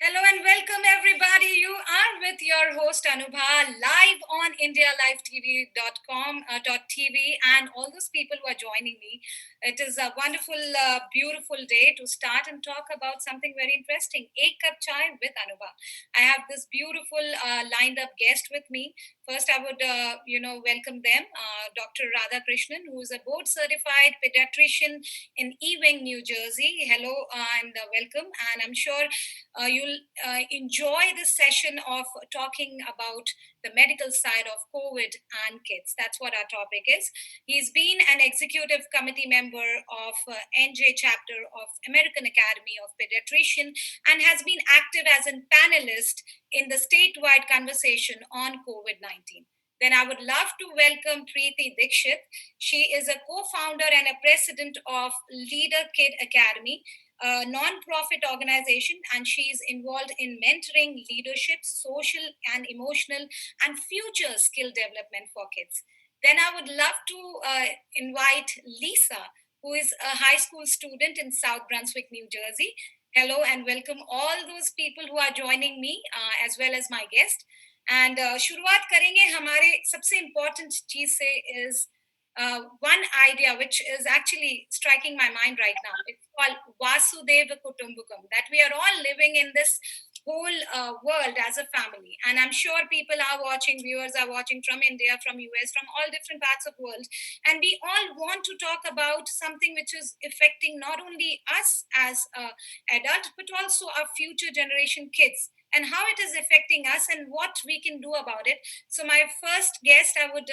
Hello and welcome everybody. You are with your host Anubha live on indialifetv.com .tv and all those people who are joining me. It is a wonderful, beautiful day to start and talk about something very interesting. Ek Cup Chai with Anubha. I have this beautiful lined up guest with me. First, I would, welcome them, Dr. Radha Krishnan, who is a board certified pediatrician in Ewing, New Jersey. Hello and welcome. And I'm sure you'll enjoy this session of talking about the medical side of COVID and kids. That's what our topic is. He's been an executive committee member of NJ chapter of American Academy of Pediatrician and has been active as a panelist in the statewide conversation on COVID-19. Then I would love to welcome Preeti Dikshit. She is a co-founder and a president of Leader Kid Academy, a non-profit organization, and she is involved in mentoring leadership, social and emotional, and future skill development for kids. Then I would love to invite Lisa, who is a high school student in South Brunswick, New Jersey. Hello and welcome all those people who are joining me as well as my guest. And शुरुआत करेंगे हमारे सबसे important चीज से is one idea which is actually striking my mind right now. It's called Vasudeva Kutumbakam, that we are all living in this whole world as a family. And I'm sure people are watching, viewers are watching from India, from US, from all different parts of the world. And we all want to talk about something which is affecting not only us as adults, but also our future generation kids, and how it is affecting us and what we can do about it. So, my first guest, I would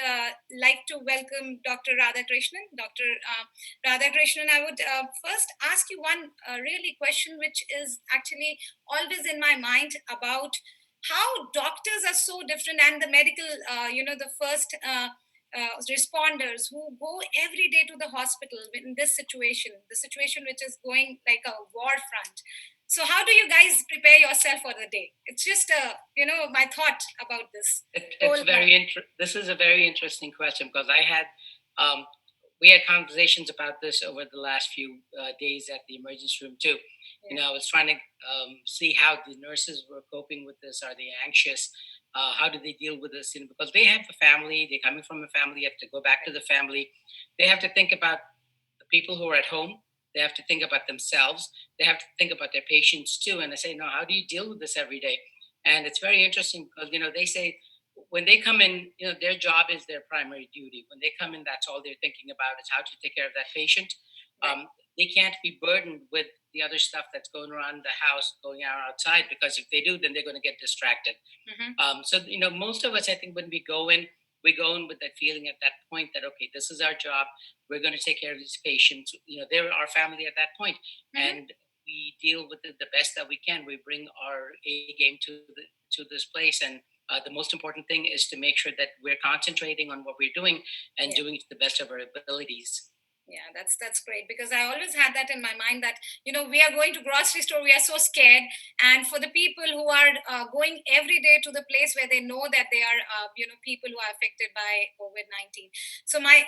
like to welcome Dr. Radhakrishnan. Dr. Radhakrishnan, I would first ask you one really question, which is actually always in my mind about how doctors are so different and the medical, the first. Responders who go every day to the hospital in this situation, the situation which is going like a war front. So how do you guys prepare yourself for the day? It's just my thought about this. This is a very interesting question because we had conversations about this over the last few days at the emergency room too. I was trying to see how the nurses were coping with this. Are they anxious? How do they deal with this? Because they have a family, they're coming from a family, you have to go back to the family. They have to think about the people who are at home. They have to think about themselves. They have to think about their patients too. And I say, no, how do you deal with this every day? And it's very interesting because, they say when they come in, their job is their primary duty. When they come in, that's all they're thinking about is how to take care of that patient. Right. They can't be burdened with the other stuff that's going around the house, going out outside, because if they do, then they're going to get distracted. Mm-hmm. So, most of us, I think when we go in with that feeling at that point that, okay, this is our job. We're going to take care of these patients. They're our family at that point. Mm-hmm. And we deal with it the best that we can. We bring our A game to this place. And the most important thing is to make sure that we're concentrating on what we're doing and doing it to the best of our abilities. Yeah, that's great, because I always had that in my mind that we are going to grocery store, we are so scared, and for the people who are going every day to the place where they know that they are people who are affected by COVID-19. So my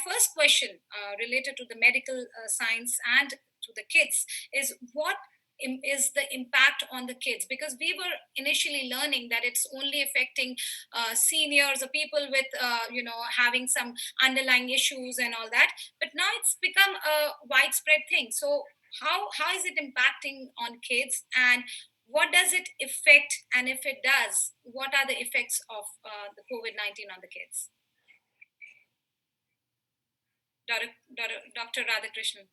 first question related to the medical science and to the kids is what is the impact on the kids, because we were initially learning that it's only affecting seniors or people with having some underlying issues and all that, but now it's become a widespread thing. So how is it impacting on kids, and what does it affect, and if it does, what are the effects of the COVID-19 on the kids? Dr. Radhakrishnan.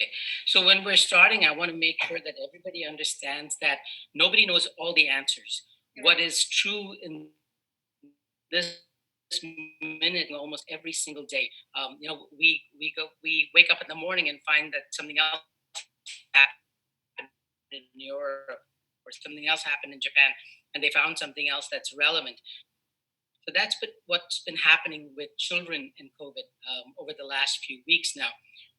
Okay. So when we're starting, I want to make sure that everybody understands that nobody knows all the answers. What Right. is true in this minute almost every single day. We wake up in the morning and find that something else happened in Europe or something else happened in Japan, and they found something else that's relevant. So what's been happening with children in COVID over the last few weeks now.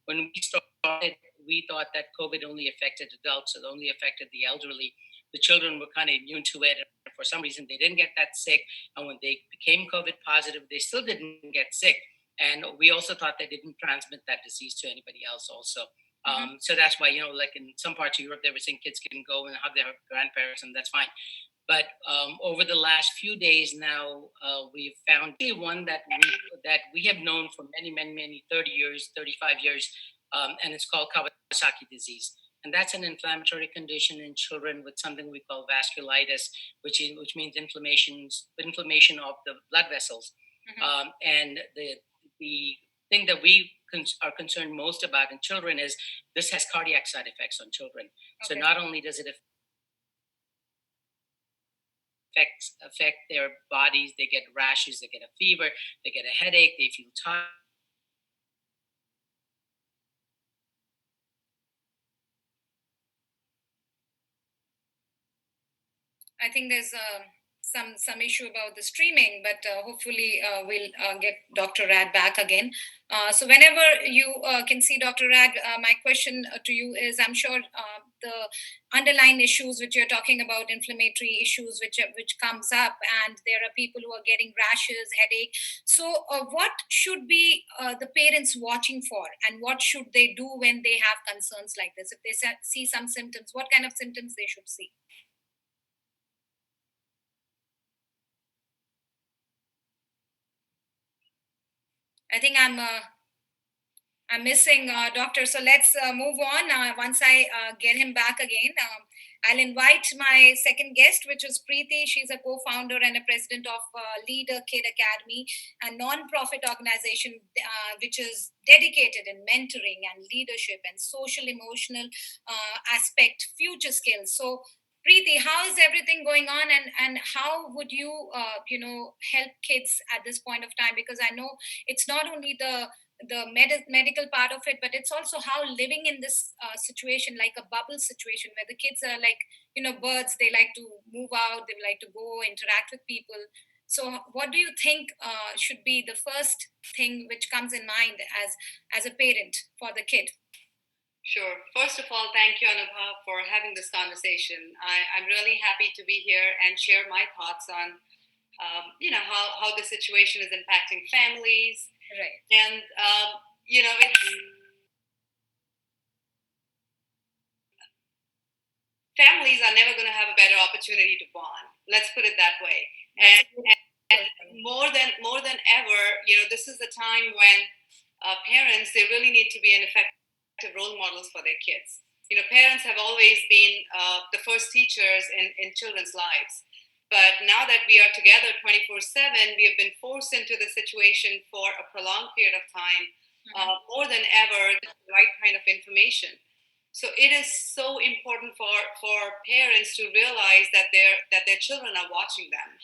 When we started, we thought that COVID only affected adults, it only affected the elderly. The children were kind of immune to it. And for some reason, they didn't get that sick. And when they became COVID positive, they still didn't get sick. And we also thought they didn't transmit that disease to anybody else, also. Mm-hmm. So that's why, like in some parts of Europe, they were saying kids can go and hug their grandparents, and that's fine. But over the last few days now, we've found one that we have known for many, many, many 30 years, 35 years, and it's called Kawasaki disease. And that's an inflammatory condition in children with something we call vasculitis, which means inflammation of the blood vessels. Mm-hmm. And the thing that we are concerned most about in children is this has cardiac side effects on children. So Okay. not only does it affect their bodies. They get rashes, they get a fever, they get a headache, they feel tired. I think there's some issue about the streaming, but hopefully we'll get Dr. Rad back again. So whenever you can see Dr. Rad, my question to you is: I'm sure the underlying issues which you're talking about, inflammatory issues, which comes up, and there are people who are getting rashes, headache. So what should be the parents watching for, and what should they do when they have concerns like this? If they see some symptoms, what kind of symptoms they should see? I think I'm missing doctor. So let's move on. Once I get him back again, I'll invite my second guest, which is Preeti. She's a co-founder and a president of Leader Kid Academy, a non-profit organization which is dedicated in mentoring and leadership and social emotional aspect, future skills. So Preeti, how is everything going on, and how would you help kids at this point of time? Because I know it's not only the medical part of it, but it's also how living in this situation, like a bubble situation where the kids are like birds. They like to move out, they like to go interact with people. So what do you think should be the first thing which comes in mind as a parent for the kid? Sure. First of all, thank you, Anubha, for having this conversation. I'm really happy to be here and share my thoughts on, how the situation is impacting families. Right. And, it's families are never going to have a better opportunity to bond. Let's put it that way. And more than ever, this is the time when parents, they really need to be an effective role models for their kids. Parents have always been the first teachers in children's lives. But now that we are together 24/7, we have been forced into the situation for a prolonged period of time, more than ever, the right kind of information. So it is so important for parents to realize that their children are watching them,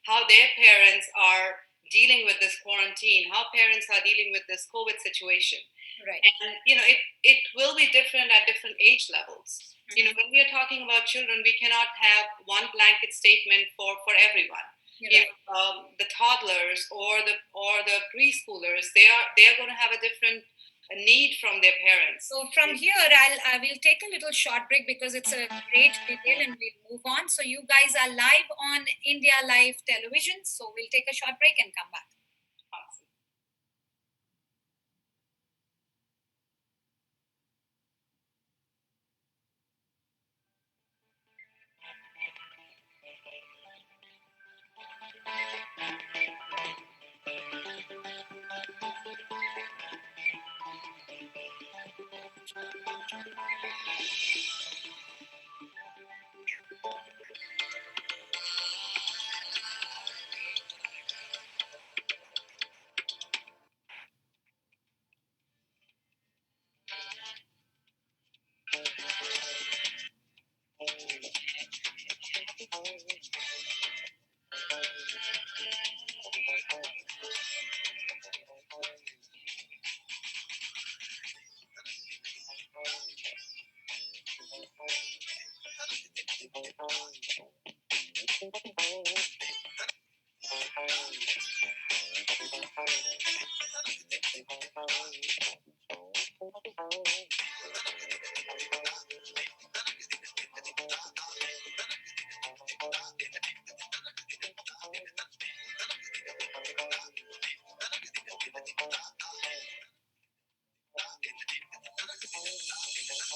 how their parents are dealing with this quarantine, how parents are dealing with this COVID situation. Right. And it will be different at different age levels. When we are talking about children, we cannot have one blanket statement for everyone. Right. The toddlers or the preschoolers, they are going to have a different need from their parents. So from here, I will take a little short break because it's a great detail, and we'll move on. So you guys are live on India Live Television. So we'll take a short break and come back. Awesome.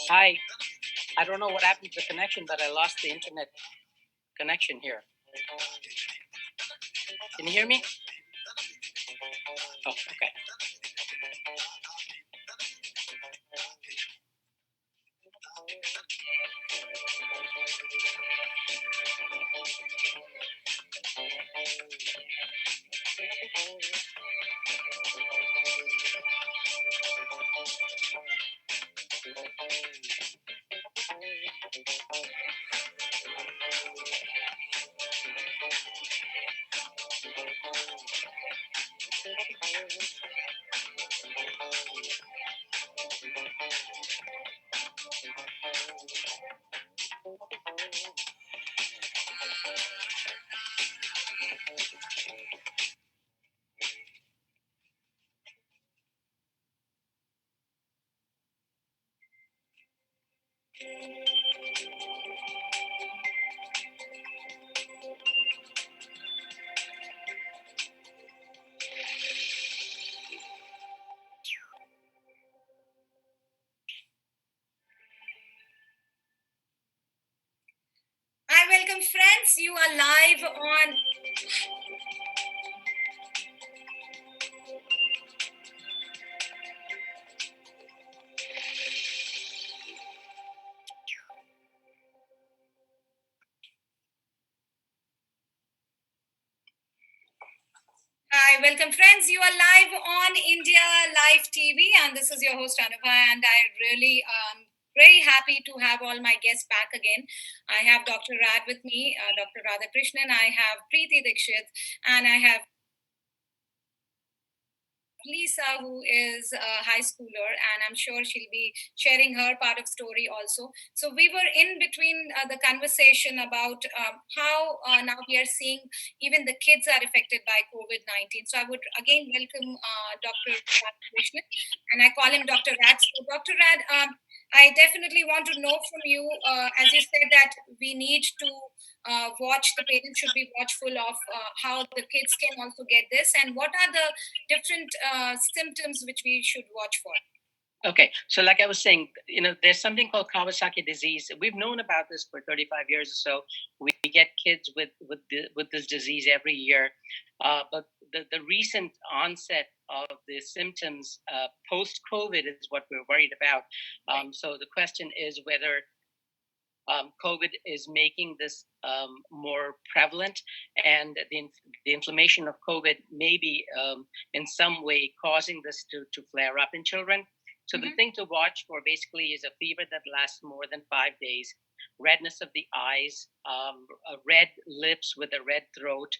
Hi. I don't know what happened to the connection, but I lost the internet connection here. Can you hear me? Oh, okay. Hi, welcome friends. You are live on. Hi, welcome friends. You are live on India Live TV, and this is your host Anubha. And I really very happy to have all my guests back again. I have Dr. Rad with me, Dr. Radhakrishnan. I have Preeti Dikshit, and I have Lisa, who is a high schooler, and I'm sure she'll be sharing her part of story also. So we were in between the conversation about how now we are seeing even the kids are affected by COVID-19. So I would again welcome Dr. Rad Krishnan, and I call him Dr. Rad. So Dr. Rad, I definitely want to know from you, as you said that we need to watch, the parents should be watchful of how the kids can also get this, and what are the different symptoms which we should watch for. Okay, so like I was saying, there's something called Kawasaki disease. We've known about this for 35 years or so. We get kids with this disease every year, but the recent onset of the symptoms post COVID is what we're worried about. So the question is whether COVID is making this more prevalent, and the inflammation of COVID may be in some way causing this to flare up in children. So the thing to watch for basically is a fever that lasts more than 5 days, redness of the eyes, red lips with a red throat.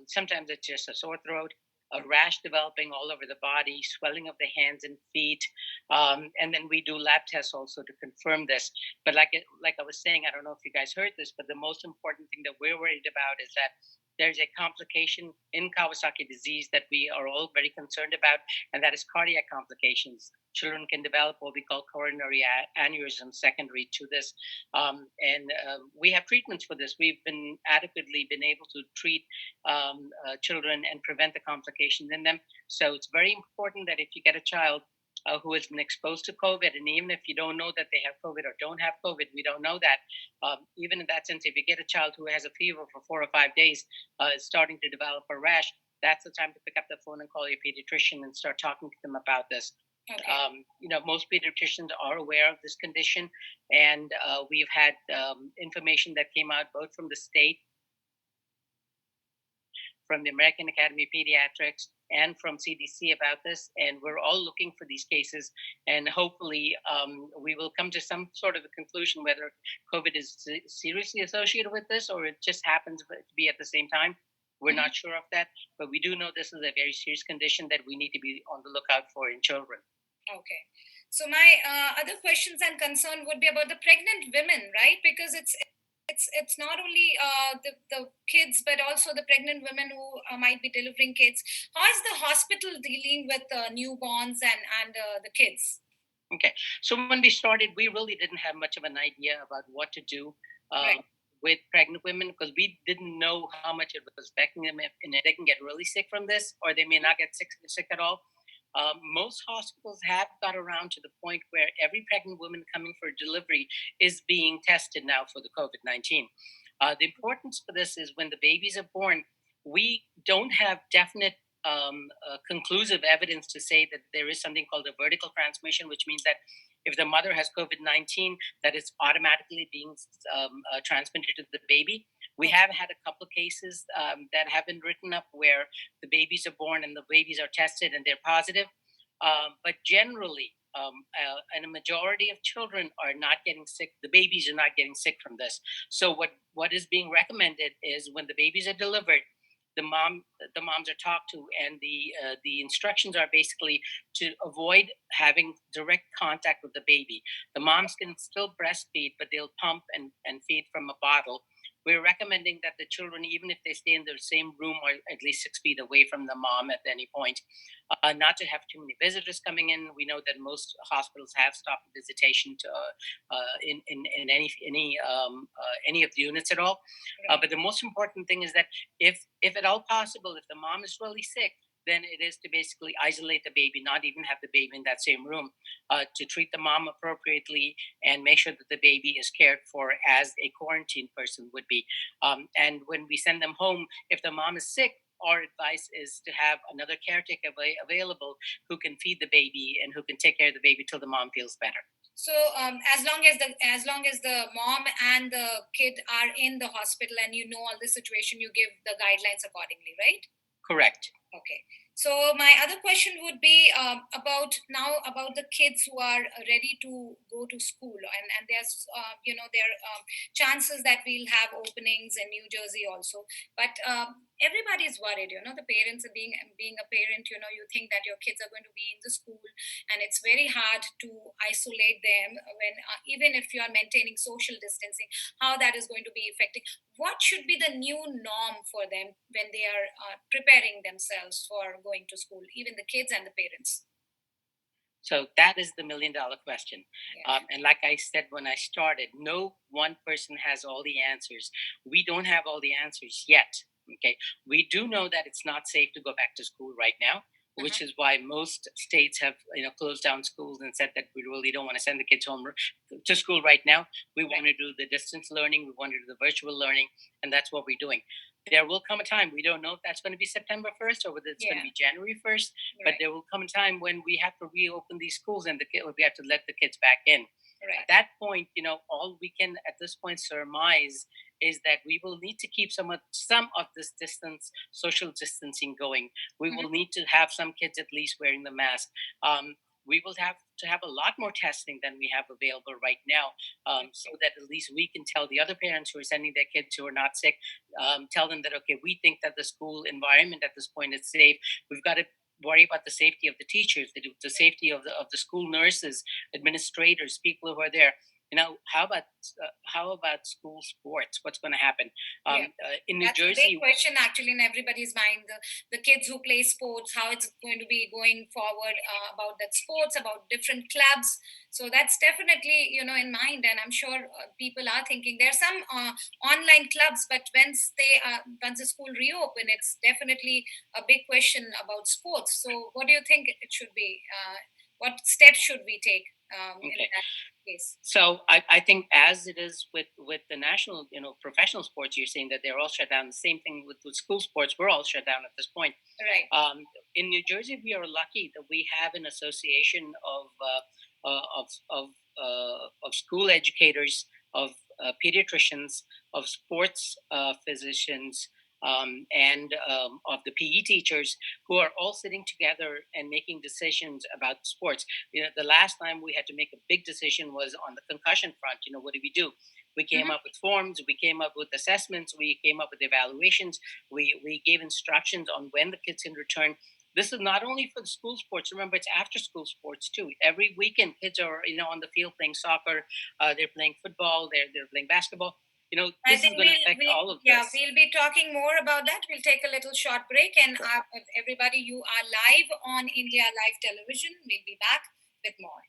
Sometimes it's just a sore throat, a rash developing all over the body, swelling of the hands and feet, and then we do lab tests also to confirm this. But like I was saying, I don't know if you guys heard this, but the most important thing that we're worried about is that there's a complication in Kawasaki disease that we are all very concerned about, and that is cardiac complications. Children can develop what we call coronary aneurysm secondary to this, and we have treatments for this. We've been adequately been able to treat children and prevent the complications in them. So it's very important that if you get a child who has been exposed to COVID, and even if you don't know that they have COVID or don't have COVID, we don't know that. Even in that sense, if you get a child who has a fever for 4 or 5 days, is starting to develop a rash, that's the time to pick up the phone and call your pediatrician and start talking to them about this. Okay. Most pediatricians are aware of this condition, and we've had information that came out both from the state, from the American Academy of Pediatrics, and from CDC about this. And we're all looking for these cases. And hopefully, we will come to some sort of a conclusion whether COVID is seriously associated with this or it just happens to be at the same time. We're not sure of that. But we do know this is a very serious condition that we need to be on the lookout for in children. Okay. So my other questions and concern would be about the pregnant women, right? Because it's not only the kids, but also the pregnant women who might be delivering kids. How is the hospital dealing with newborns and the kids? Okay, so when we started, we really didn't have much of an idea about what to do Right. with pregnant women because we didn't know how much it was affecting them, if they can get really sick from this or they may not get sick at all. Most hospitals have got around to the point where every pregnant woman coming for delivery is being tested now for the COVID 19. The importance for this is when the babies are born, we don't have definite conclusive evidence to say that there is something called a vertical transmission, which means that if the mother has COVID 19, that it's automatically being transmitted to the baby. We have had a couple of cases that have been written up where the babies are born and the babies are tested and they're positive. But generally, and a majority of children are not getting sick. The babies are not getting sick from this. So what is being recommended is when the babies are delivered, the moms are talked to, and the instructions are basically to avoid having direct contact with the baby. The moms can still breastfeed, but they'll pump and feed from a bottle. We're recommending that the children, even if they stay in the same room or at least 6 feet away from the mom at any point, not to have too many visitors coming in. We know that most hospitals have stopped visitation to, in any of the units at all. But the most important thing is that if at all possible, if the mom is really sick, then it is to basically isolate the baby, not even have the baby in that same room, to treat the mom appropriately and make sure that the baby is cared for as a quarantine person would be. And when we send them home, if the mom is sick, our advice is to have another caretaker available who can feed the baby and who can take care of the baby till the mom feels better. So as long as the mom and the kid are in the hospital and you know all the situation, you give the guidelines accordingly, right? Correct. Okay. So my other question would be about the kids who are ready to go to school, and there's there are chances that we'll have openings in New Jersey also, but everybody's worried. The parents are being a parent. You think that your kids are going to be in the school, and it's very hard to isolate them when even if you are maintaining social distancing, how that is going to be affecting. What should be the new norm for them when they are preparing themselves for going to school, even the kids and the parents? So that is the $1 million question. Yeah. And like I said when I started, no one person has all the answers. We don't have all the answers yet. Okay. We do know that it's not safe to go back to school right now, which is why most states have closed down schools and said that we really don't want to send the kids home to school right now. We want to do the distance learning, we want to do the virtual learning, and that's what we're doing. There will come a time, we don't know if that's going to be September 1st or whether it's going to be January 1st, but there will come a time when we have to reopen these schools and we have to let the kids back in. Right. At that point, all we can at this point surmise is that we will need to keep some of this social distancing going. We will need to have some kids at least wearing the mask. We will have to have a lot more testing than we have available right now, so that at least we can tell the other parents who are sending their kids who are not sick, tell them that, okay, we think that the school environment at this point is safe. We've got to worry about the safety of the teachers, the safety of the school nurses, administrators, people who are there. How about school sports? What's going to happen in New That's Jersey? a big question actually in everybody's mind. The kids who play sports, how it's going to be going forward, about that sports, about different clubs. So that's definitely in mind, and I'm sure people are thinking. There are some online clubs, but once the school reopen, it's definitely a big question about sports. So what do you think it should be? What steps should we take in Okay. that case? So I think as it is with the national, professional sports, you're saying that they're all shut down. The same thing with school sports. We're all shut down at this point. Right. In New Jersey, we are lucky that we have an association of school educators, of pediatricians, of sports physicians, and of the PE teachers who are all sitting together and making decisions about sports. The last time we had to make a big decision was on the concussion front. What do we do? We came up with forms, we came up with assessments, we came up with evaluations, we gave instructions on when the kids can return. This is not only for the school sports. Remember, it's after school sports too. Every weekend, kids are on the field playing soccer. They're playing football. They're playing basketball. I This is think going to affect all of this. we'll be talking more about that. We'll take a little short break, and everybody, you are live on India Live Television. We'll be back with more.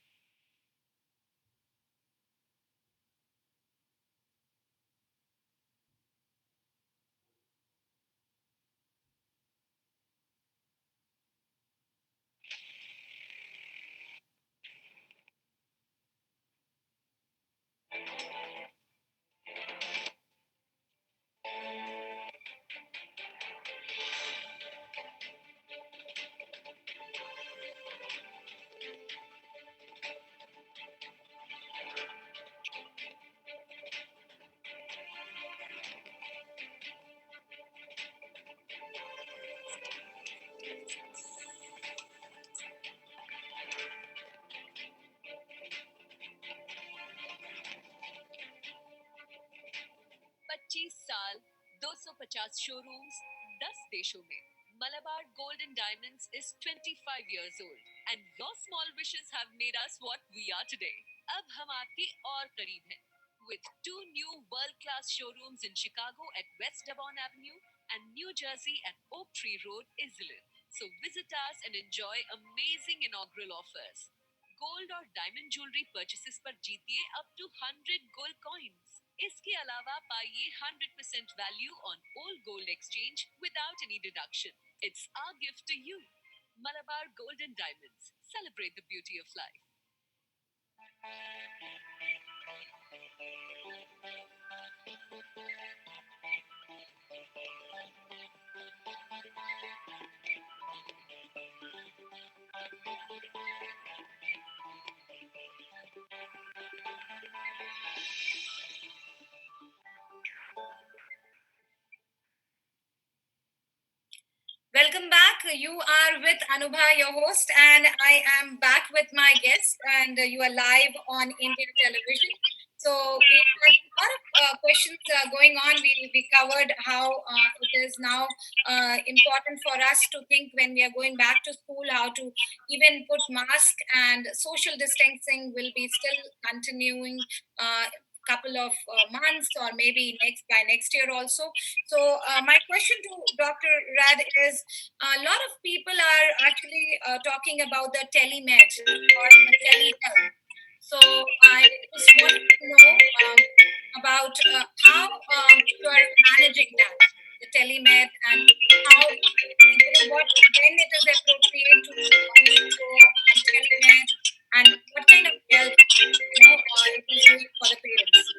25 साल 250 showrooms 10 देशों में Malabar Gold and Diamonds is 25 years old and your small wishes have made us what we are today. अब हम आपके और करीब हैं with two new world-class showrooms in Chicago at West Devon Avenue and New Jersey at Oak Tree Road, Islip. So visit us and enjoy amazing inaugural offers. Gold और diamond jewellery purchases पर जीतिए up to 100 gold coins. इसके अलावा पाइए 100% value on old gold exchange without any deduction. It's our gift to you. Malabar Gold and Diamonds. Celebrate the beauty of life. Welcome back. You are with Anubha, your host, and I am back with my guest, and you are live on India television. So we had a lot of questions going on. We covered how it is now important for us to think when we are going back to school, how to even put mask and social distancing will be still continuing couple of months or maybe next year also. So my question to Dr. Rad is, a lot of people are actually talking about the telemed or the telehealth. So I just wanted to know about how you are managing that, the telemed, and how what when it is appropriate to go on telemed, and what kind of help it is doing for the parents.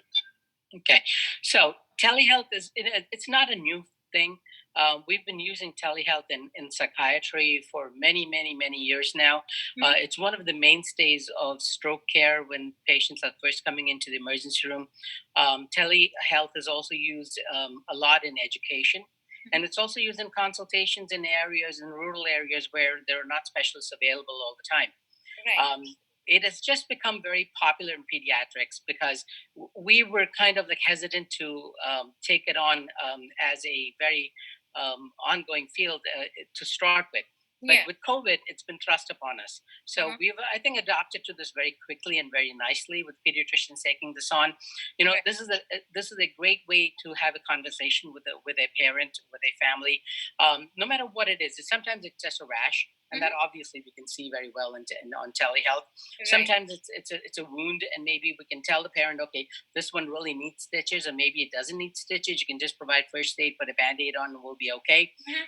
Okay, so telehealth it's not a new thing. We've been using telehealth in psychiatry for many years now. It's one of the mainstays of stroke care when patients are first coming into the emergency room. Telehealth is also used a lot in education. And it's also used in consultations in rural areas where there are not specialists available all the time. Right. It has just become very popular in pediatrics because we were kind of like hesitant to take it on as a very ongoing field to start with. But Yeah. with COVID, it's been thrust upon us. So we've, I think, adapted to this very quickly and very nicely with pediatricians taking this on. You know, Right. this is a great way to have a conversation with a parent, with a family, no matter what it is. Sometimes it's just a rash, and that obviously we can see very well on telehealth. Right. Sometimes it's a wound, and maybe we can tell the parent, okay, this one really needs stitches, or maybe it doesn't need stitches. You can just provide first aid, put a band-aid on, and we'll be okay.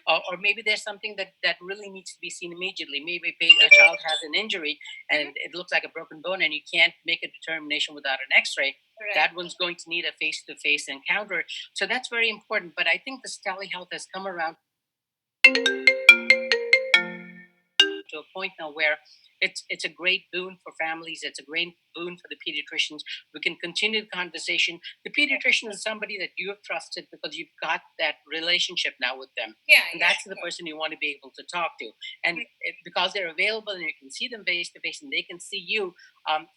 Or maybe there's something that really needs to be seen immediately. Maybe a child has an injury and it looks like a broken bone, and you can't make a determination without an X-ray. Right. That one's going to need a face-to-face encounter. So that's very important. But I think this telehealth has come around to a point now where it's a great boon for families. It's a great boon for the pediatricians. We can continue the conversation. The pediatrician is somebody that you have trusted because you've got that relationship now with them. Yeah. And Yeah, that's the person you want to be able to talk to. And because they're available and you can see them face to face and they can see you,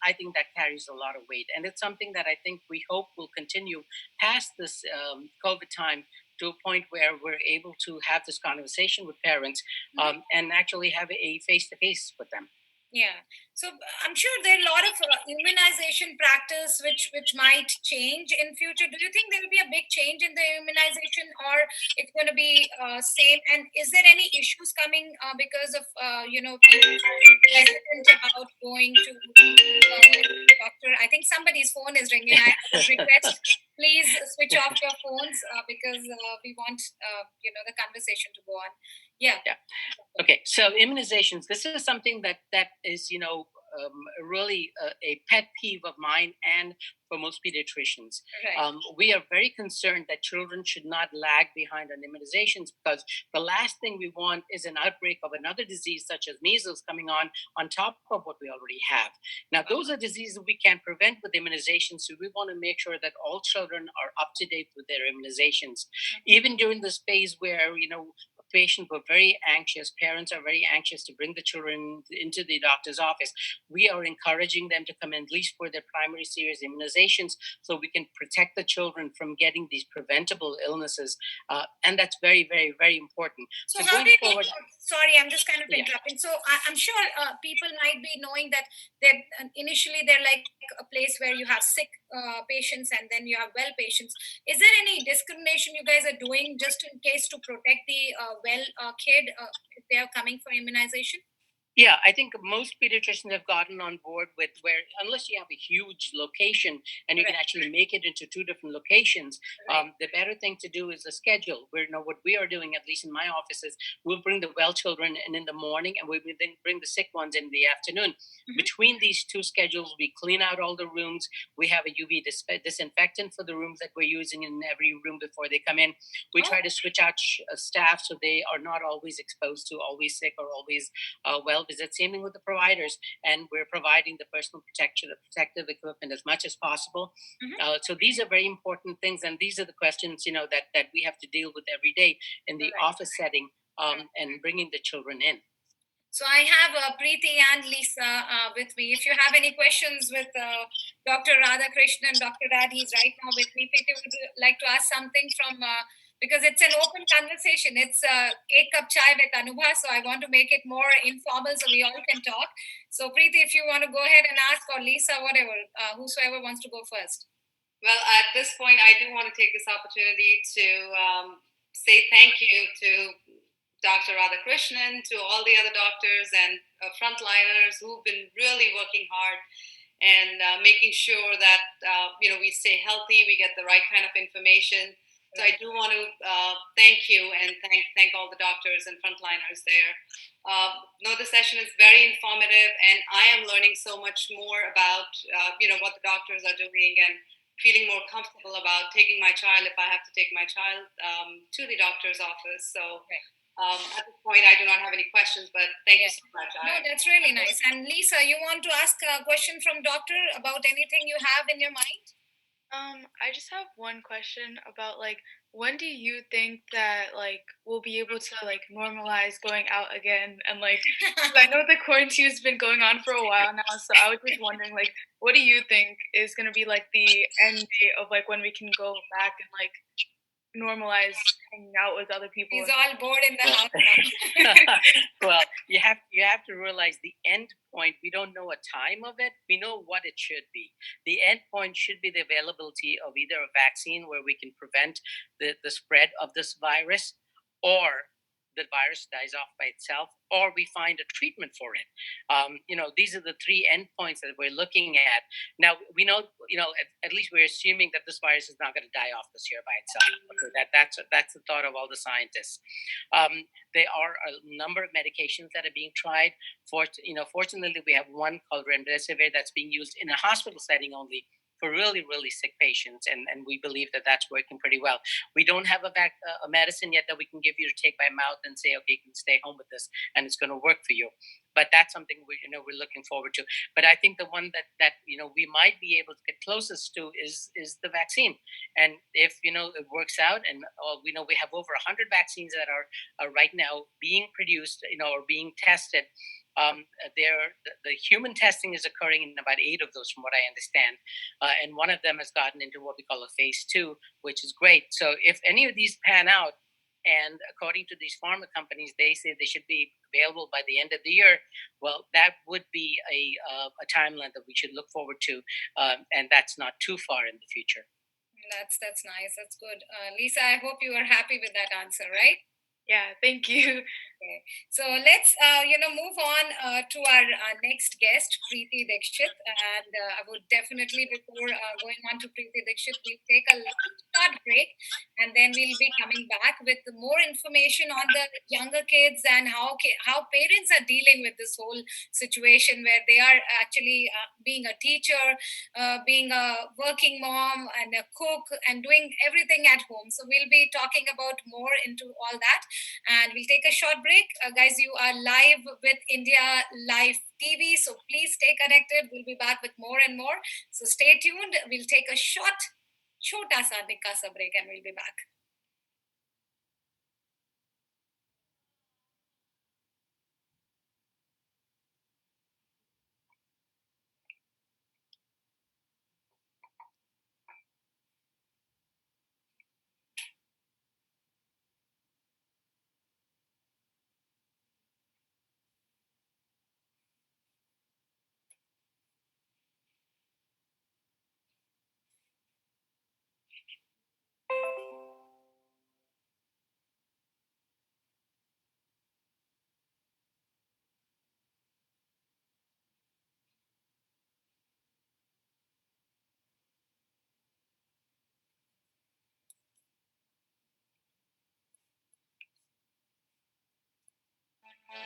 I think that carries a lot of weight. And it's something that I think we hope will continue past this COVID time to a point where we're able to have this conversation with parents and actually have a face to face with them. Yeah. So I'm sure there are a lot of immunization practice which might change in future. Do you think there will be a big change in the immunization, or it's going to be same? And is there any issues coming because of people hesitant about going to doctor? I think somebody's phone is ringing. I would request please switch off your phones because we want the conversation to go on. Yeah. Okay, so immunizations. This is something that is, really a pet peeve of mine and for most pediatricians. Right. We are very concerned that children should not lag behind on immunizations because the last thing we want is an outbreak of another disease such as measles coming on top of what we already have. Now, those are diseases we can prevent with immunizations, so we want to make sure that all children are up to date with their immunizations, even during this phase where patients were very anxious. Parents are very anxious to bring the children into the doctor's office. We are encouraging them to come in at least for their primary series immunizations so we can protect the children from getting these preventable illnesses. And that's very, very, very important. So, how going do you? forward, Sorry, I'm just kind of yeah. interrupting. So, I'm sure people might be knowing that they initially they're like a place where you have sick patients and then you have well patients. Is there any discrimination you guys are doing just in case to protect the well kid if they are coming for immunization? Yeah, I think most pediatricians have gotten on board with where, unless you have a huge location and you can Right. actually make it into two different locations, Right. the better thing to do is a schedule. Where, what we are doing, at least in my office, is we'll bring the well children in the morning and we will then bring the sick ones in the afternoon. Mhm. Between these two schedules, we clean out all the rooms. We have a UV disinfectant for the rooms that we're using in every room before they come in. We Oh. try to switch out staff so they are not always exposed to always sick or always well visit. Same thing with the providers, and we're providing the personal protection, the protective equipment as much as possible. Mhm. So these are very important things, and these are the questions that we have to deal with every day in the Right. office setting, and bringing the children in. So I have Preeti and Lisa with me. If you have any questions with Dr. Radhakrishnan, Dr. Rad, he's right now with me. Preeti would like to ask something from because it's an open conversation. It's Ek Cup Chai with Anubha, so I want to make it more informal so we all can talk. So Preeti, if you want to go ahead and ask, or Lisa, whatever, whosoever wants to go first. Well, at this point, I do want to take this opportunity to say thank you to Dr. Radhakrishnan, to all the other doctors and frontliners who've been really working hard and making sure that we stay healthy, we get the right kind of information. So I do want to thank you and thank all the doctors and frontliners there. No, the session is very informative, and I am learning so much more about what the doctors are doing and feeling more comfortable about taking my child if I have to take my child to the doctor's office. So at this point, I do not have any questions, but thank you so much. No, that's really nice. And Lisa, you want to ask a question from doctor about anything you have in your mind? I just have one question about like when do you think that like we'll be able to like normalize going out again and like 'cause I know the quarantine has been going on for a while now, so I was just wondering like what do you think is gonna be like the end date of like when we can go back and like normalize hanging out with other people? He's all bored in the Well, house now. well, you have to realize the end point. We don't know a time of it. We know what it should be. The end point should be the availability of either a vaccine where we can prevent the spread of this virus, or the virus dies off by itself, or we find a treatment for it. These are the three endpoints that we're looking at. Now we know, at least we're assuming that this virus is not going to die off this year by itself. Okay, that's the thought of all the scientists. There are a number of medications that are being tried. Fortunately, we have one called remdesivir that's being used in a hospital setting only for really, really sick patients, and we believe that that's working pretty well. We don't have a medicine yet that we can give you to take by mouth and say, okay, you can stay home with this, and it's going to work for you. But that's something we're looking forward to. But I think the one that we might be able to get closest to is the vaccine. And if it works out, and we know we have over 100 vaccines that are right now being produced, or being tested. The human testing is occurring in about 8 of those, from what I understand, and one of them has gotten into what we call a phase 2, which is great. So if any of these pan out, and according to these pharma companies, they say they should be available by the end of the year. Well, that would be a timeline that we should look forward to, and that's not too far in the future. That's nice. That's good. Lisa, I hope you are happy with that answer, right? Yeah, thank you. Okay. So let's move on to our next guest, Preeti Dikshit, and I would definitely, before going on to Preeti Dikshit, we'll take a short break, and then we'll be coming back with more information on the younger kids and how parents are dealing with this whole situation, where they are actually being a teacher, being a working mom and a cook, and doing everything at home. So we'll be talking about more into all that, and we'll take a short break. Guys, you are live with India Live TV, so please stay connected. We'll be back with more and more. So stay tuned. We'll take a chota sa nikka sa break, and we'll be back. Hello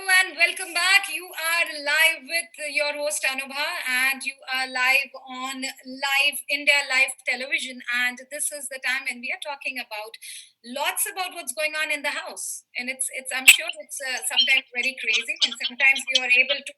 and welcome back. You are live with your host Anubha, and you are live on Live India Live Television. And this is the time when we are talking about lots about what's going on in the house. And it's I'm sure it's sometimes very crazy, and sometimes you are able to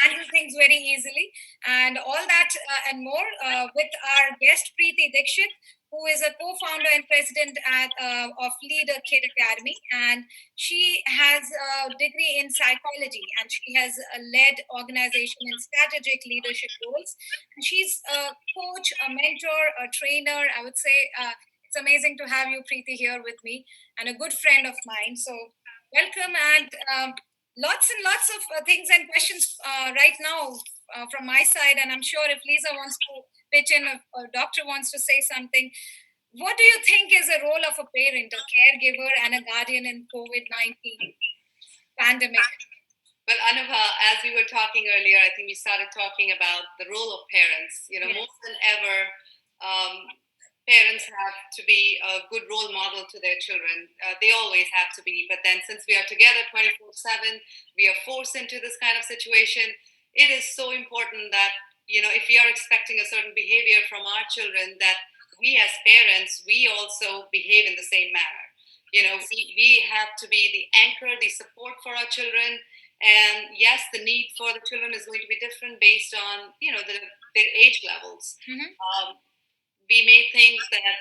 handle things very easily, and all that and more with our guest Preeti Dikshit, who is a co-founder and president of Lead a Kid Academy, and she has a degree in psychology, and she has led organization in strategic leadership roles. And she's a coach, a mentor, a trainer. I would say it's amazing to have you, Preeti, here with me, and a good friend of mine. So welcome, and lots and lots of things and questions right now from my side. And I'm sure if Lisa wants to pitch in, if a doctor wants to say something, what do you think is the role of a parent, a caregiver, and a guardian in COVID-19 pandemic? Well, Anubha, as we were talking earlier, I think we started talking about the role of parents. Yes. More than ever, um, parents have to be a good role model to their children. They always have to be. But then, since we are together 24/7, we are forced into this kind of situation. It is so important that, if we are expecting a certain behavior from our children, that we as parents, we also behave in the same manner. We have to be the anchor, the support for our children. And yes, the need for the children is going to be different based on, their age levels. Mhm. We may think that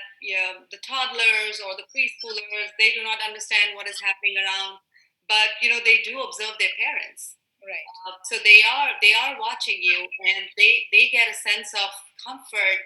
the toddlers or the preschoolers, they do not understand what is happening around, but they do observe their parents. Right. So they are watching you, and they get a sense of comfort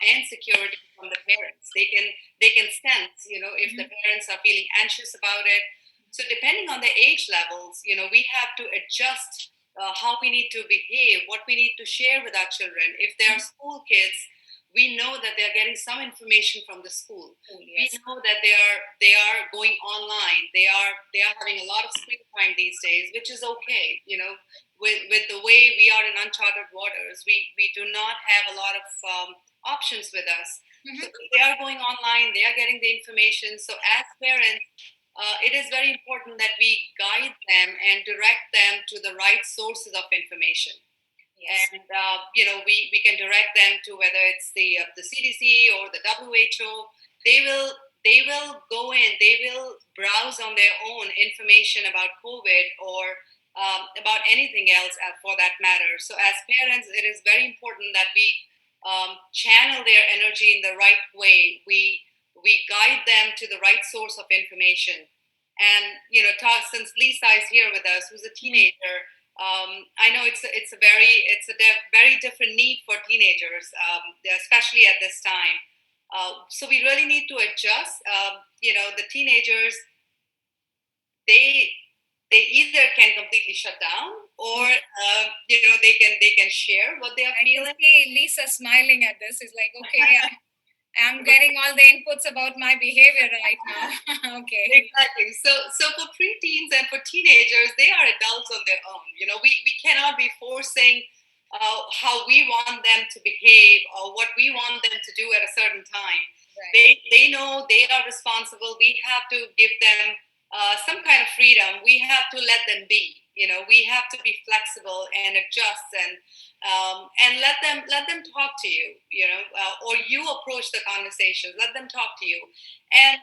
and security from the parents. They can sense, if the parents are feeling anxious about it. So depending on the age levels, we have to adjust how we need to behave, what we need to share with our children. If they are school kids, we know that they're getting some information from the school. Oh, yes. We know that they are going online. They are having a lot of screen time these days, which is okay. With the way we are in uncharted waters, we do not have a lot of options with us. Mhm. So they are going online. They are getting the information. So as parents, it is very important that we guide them and direct them to the right sources of information. Yes. And we can direct them to whether it's the CDC or the WHO. They will go in. They will browse on their own information about COVID or about anything else for that matter. So as parents, it is very important that we channel their energy in the right way. We guide them to the right source of information. And since Lisa is here with us, who's a teenager, I know it's a very different need for teenagers, especially at this time. So we really need to adjust. The teenagers, they either can completely shut down, or they can share what they are I can feeling. see Lisa smiling at this. Is like, okay, I'm getting all the inputs about my behavior right now. Okay. Exactly. So for preteens and for teenagers, they are adults on their own. We cannot be forcing how we want them to behave or what we want them to do at a certain time. Right. They know they are responsible. We have to give them some kind of freedom. We have to let them be. We have to be flexible and adjust, and let them talk to you. Or you approach the conversations. Let them talk to you, and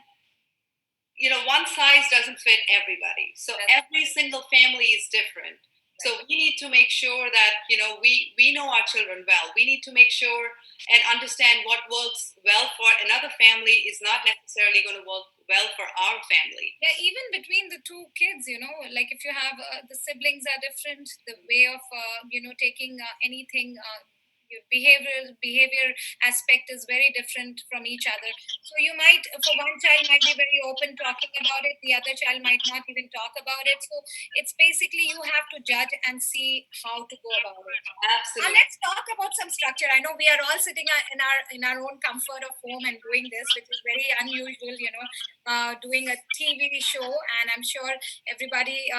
one size doesn't fit everybody. So every single family is different. So we need to make sure that we know our children well. We need to make sure and understand what works well for another family is not necessarily going to work well for our family. Yeah, even between the two kids, like if you have the siblings are different, the way of taking anything, your behavior aspect is very different from each other. So you might, for one child might be very open talking about it, the other child might not even talk about it. So it's basically you have to judge and see how to go about it. Absolutely. Let's talk about some structure. I know we are all sitting in our own comfort of home and doing this, which is very unusual. Doing a TV show, and I'm sure everybody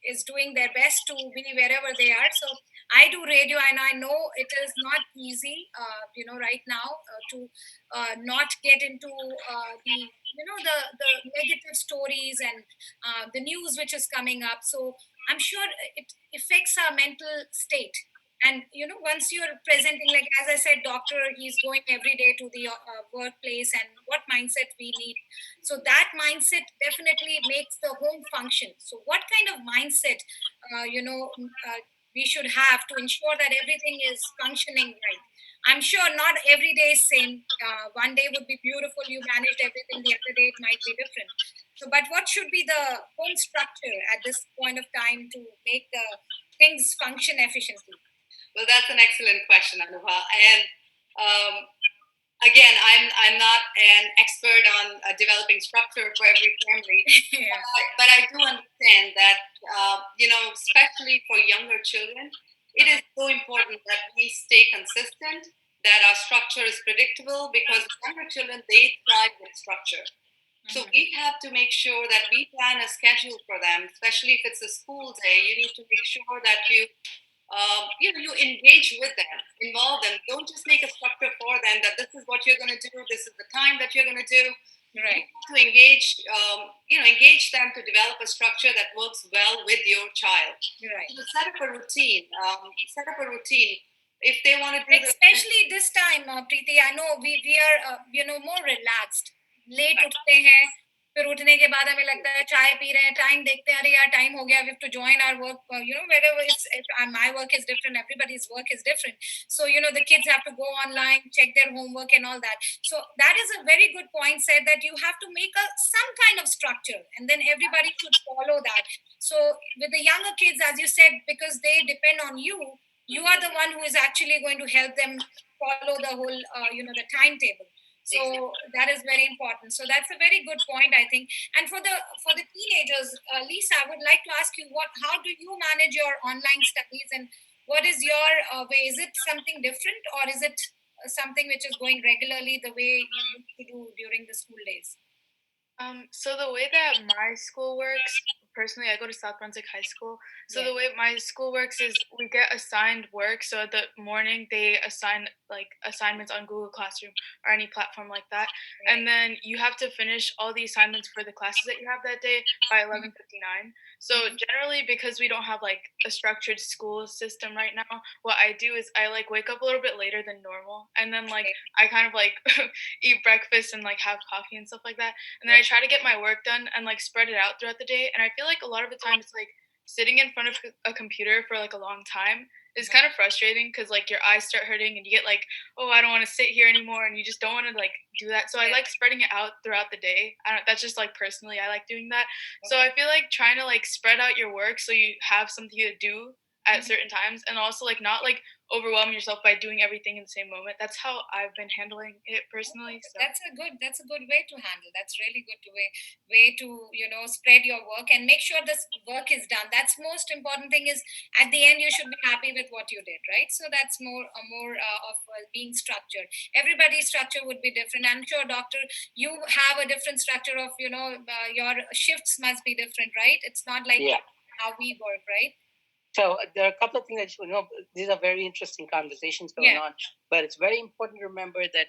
is doing their best to be wherever they are. So I do radio, and I know it is not easy. Right now to not get into the negative stories and the news which is coming up. So I'm sure it affects our mental state. And once you're presenting, like as I said, doctor, he's going every day to the workplace, and what mindset we need. So that mindset definitely makes the home function. So what kind of mindset we should have to ensure that everything is functioning right? I'm sure not every day is same. One day would be beautiful, you managed everything, the other day it might be different. So but what should be the home structure at this point of time to make the things function efficiently? Well, that's an excellent question, Anubha. And um, again, I'm not an expert on developing structure for every family, Yeah. but I do understand that especially for younger children, it is so important that we stay consistent, that our structure is predictable, because younger children, they thrive with structure. So we have to make sure that we plan a schedule for them, especially if it's a school day. You need to make sure that you engage with them, involve them. Don't just make a structure for them that this is what you're going to do, this is the time that you're going to do. Right. You have to engage them to develop a structure that works well with your child. Right. So set up a routine. If they want to do Especially this time, Preeti, I know we are more relaxed. Late उठते हैं, फिर उठने के बाद हमें लगता है चाय पी रहे हैं, टाइम देखते हैं, अरे यार टाइम हो गया, we have to join our work. Wherever my work is different, everybody's work is different. So the kids have to go online, check their homework and all that. So that is a very good point said, that you have to make some kind of structure, and then everybody should follow that. So with the younger kids, as you said, because they depend on you, you are the one who is actually going to help them follow the whole the timetable. So that is very important. So that's a very good point, I think. And for the teenagers, Lisa, I would like to ask you, how do you manage your online studies, and what is your way? Is it something different, or is it something which is going regularly the way you used to do during the school days? So the way that my school works, personally, I go to South Brunswick High School. So the way my school works is we get assigned work. So the morning they assign like assignments on Google Classroom or any platform like that, and then you have to finish all the assignments for the classes that you have that day by 11:59. So generally, because we don't have like a structured school system right now, what I do is I like wake up a little bit later than normal, and then like I kind of like eat breakfast and like have coffee and stuff like that, and then I try to get my work done and like spread it out throughout the day. And I feel like a lot of the time it's like sitting in front of a computer for like a long time is kind of frustrating because like your eyes start hurting and you get like, oh, I don't want to sit here anymore, and you just don't want to like do that. So I like spreading it out throughout the day. I don't, that's just like personally I like doing that. So I feel like trying to like spread out your work so you have something to do at certain times, and also like not like overwhelm yourself by doing everything in the same moment. That's how I've been handling it personally. So That's a good way to handle. That's really good way to spread your work and make sure this work is done. That's most important thing, is at the end you should be happy with what you did, right? So that's more of being structured. Everybody's structure would be different. I'm sure, doctor, you have a different structure of your shifts must be different, right? It's not like how we work, right? So there are a couple of things that these are very interesting conversations going on, but it's very important to remember that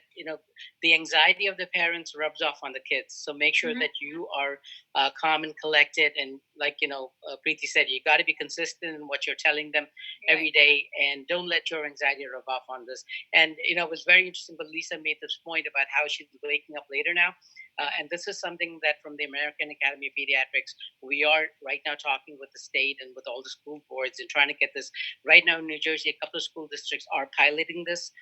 the anxiety of the parents rubs off on the kids. So make sure that you are calm and collected, and like Preeti said, you got to be consistent in what you're telling them every day, and don't let your anxiety rub off on this. And it was very interesting, but Lisa made this point about how she's waking up later now. And this is something that from the American Academy of Pediatrics, we are right now talking with the state and with all the school boards and trying to get this. Right now in New Jersey, a couple of school districts are piloting this.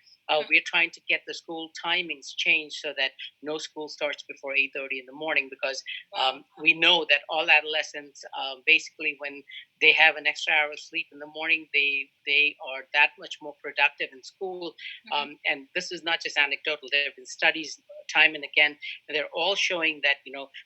we're trying to get the school timings changed so that no school starts before 8:30 in the morning, because we know that all adolescents, basically, when they have an extra hour of sleep in the morning, they are that much more productive in school. And this is not just anecdotal. There have been studies time and again, and they're all showing that,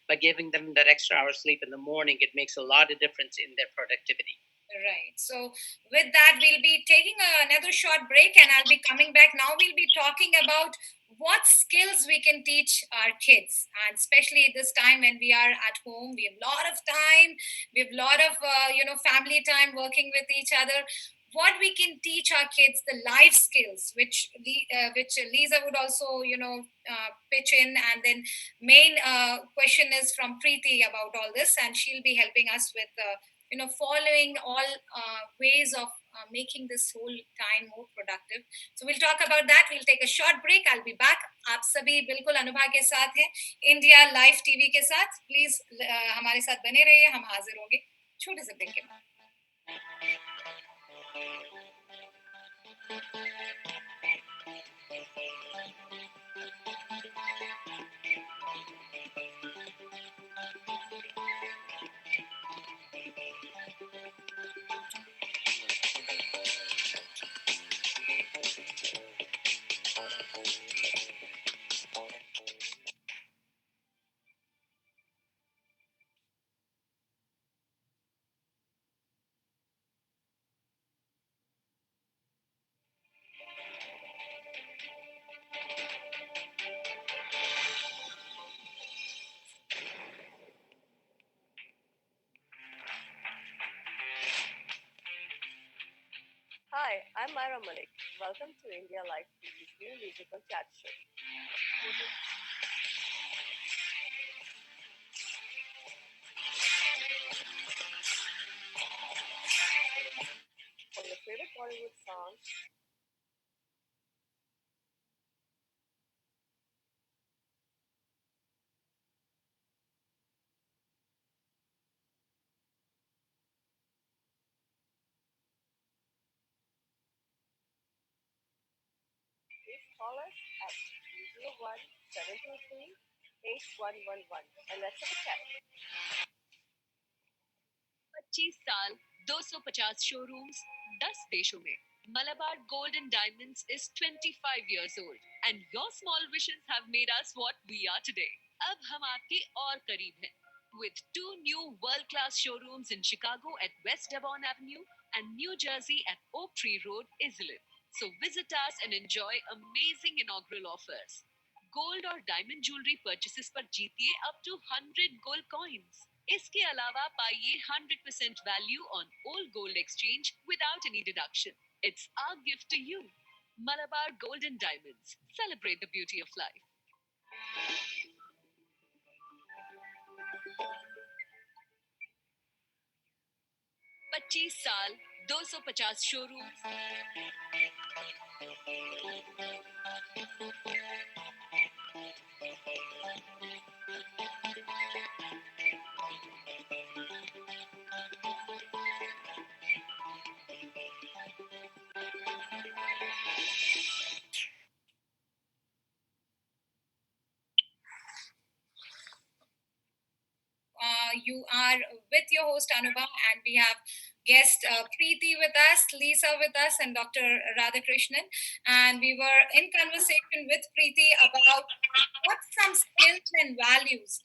by giving them that extra hour of sleep in the morning, it makes a lot of difference in their productivity. Right. So, with that, we'll be taking another short break and I'll be coming back. Now, we'll be talking about what skills we can teach our kids, and especially this time when we are at home. We have a lot of time, we have a lot of, family time working with each other. What we can teach our kids, the life skills, which Lisa would also, pitch in, and then main question is from Preeti about all this, and she'll be helping us with following all ways of making this whole time more productive. So we'll talk about that. We'll take a short break. I'll be back. आप सभी बिल्कुल अनुभा के साथ हैं, India live TV के साथ. Please हमारे साथ बने रहिए. हम हाजिर होंगे छोटे से ब्रेक के बाद. Hi, I'm Myra Malik. Welcome to India Live TV's new musical chat show. For your favorite Bollywood songs, please call us at 201-723-8111 and let's have a chat. 25 साल 250 शोरूम्स 10 देशों में Malabar Gold and Diamonds is 25 years old and your small wishes have made us what we are today. अब हम आपके और करीब हैं with 2 new world-class showrooms in Chicago at West Devon Avenue and New Jersey at Oak Tree Road, Islip. So visit us and enjoy amazing inaugural offers. Gold और diamond jewelry purchases पर जीतिए up to 100 gold coins. इसके अलावा पाइए 100% value on old gold exchange without any deduction. It's our gift to you. Malabar Gold and Diamonds. Celebrate the beauty of life. 25 साल 250 showrooms You are with your host Anubha, and we have guest Preeti with us, Lisa with us, and Dr. Radhakrishnan. And we were in conversation with Preeti about what some skills and values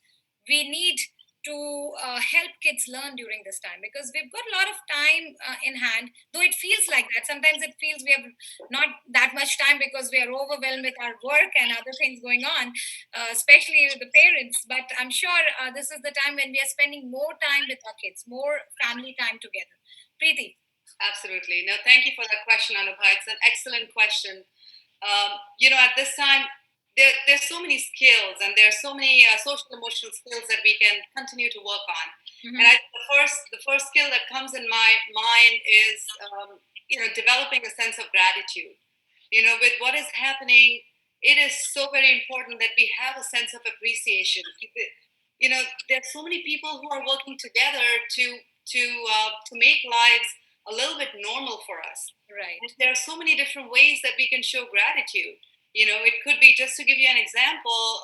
we need to help kids learn during this time, because we've got a lot of time in hand, though it feels like that. Sometimes it feels we have not that much time because we are overwhelmed with our work and other things going on, especially the parents. But I'm sure this is the time when we are spending more time with our kids, more family time together. Preeti. Absolutely. No, thank you for that question, Anubha. It's an excellent question. At this time, there's so many skills and there are so many social emotional skills that we can continue to work on. And I think the first skill that comes in my mind is developing a sense of gratitude. With what is happening, it is so very important that we have a sense of appreciation. There's so many people who are working together to make lives a little bit normal for us. Right. And there are so many different ways that we can show gratitude. It could be, just to give you an example,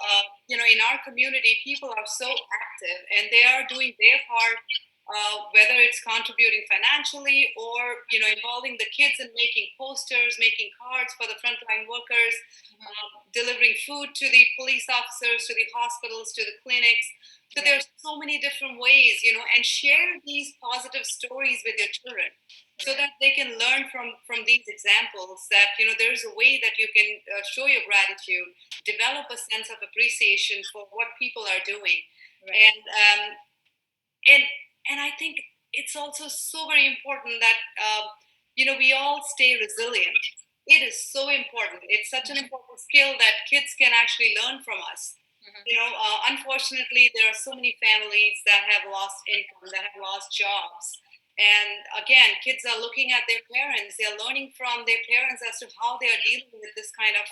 in our community, people are so active and they are doing their part, whether it's contributing financially or, involving the kids in making posters, making cards for the frontline workers, delivering food to the police officers, to the hospitals, to the clinics. So there's so many different ways, and share these positive stories with your children so that they can learn from these examples that there's a way that you can show your gratitude, develop a sense of appreciation for what people are doing. Right. And I think it's also so very important that we all stay resilient. It is so important. It's such an important skill that kids can actually learn from us. Unfortunately, there are so many families that have lost income, that have lost jobs. And again, kids are looking at their parents. They're learning from their parents as to how they are dealing with this kind of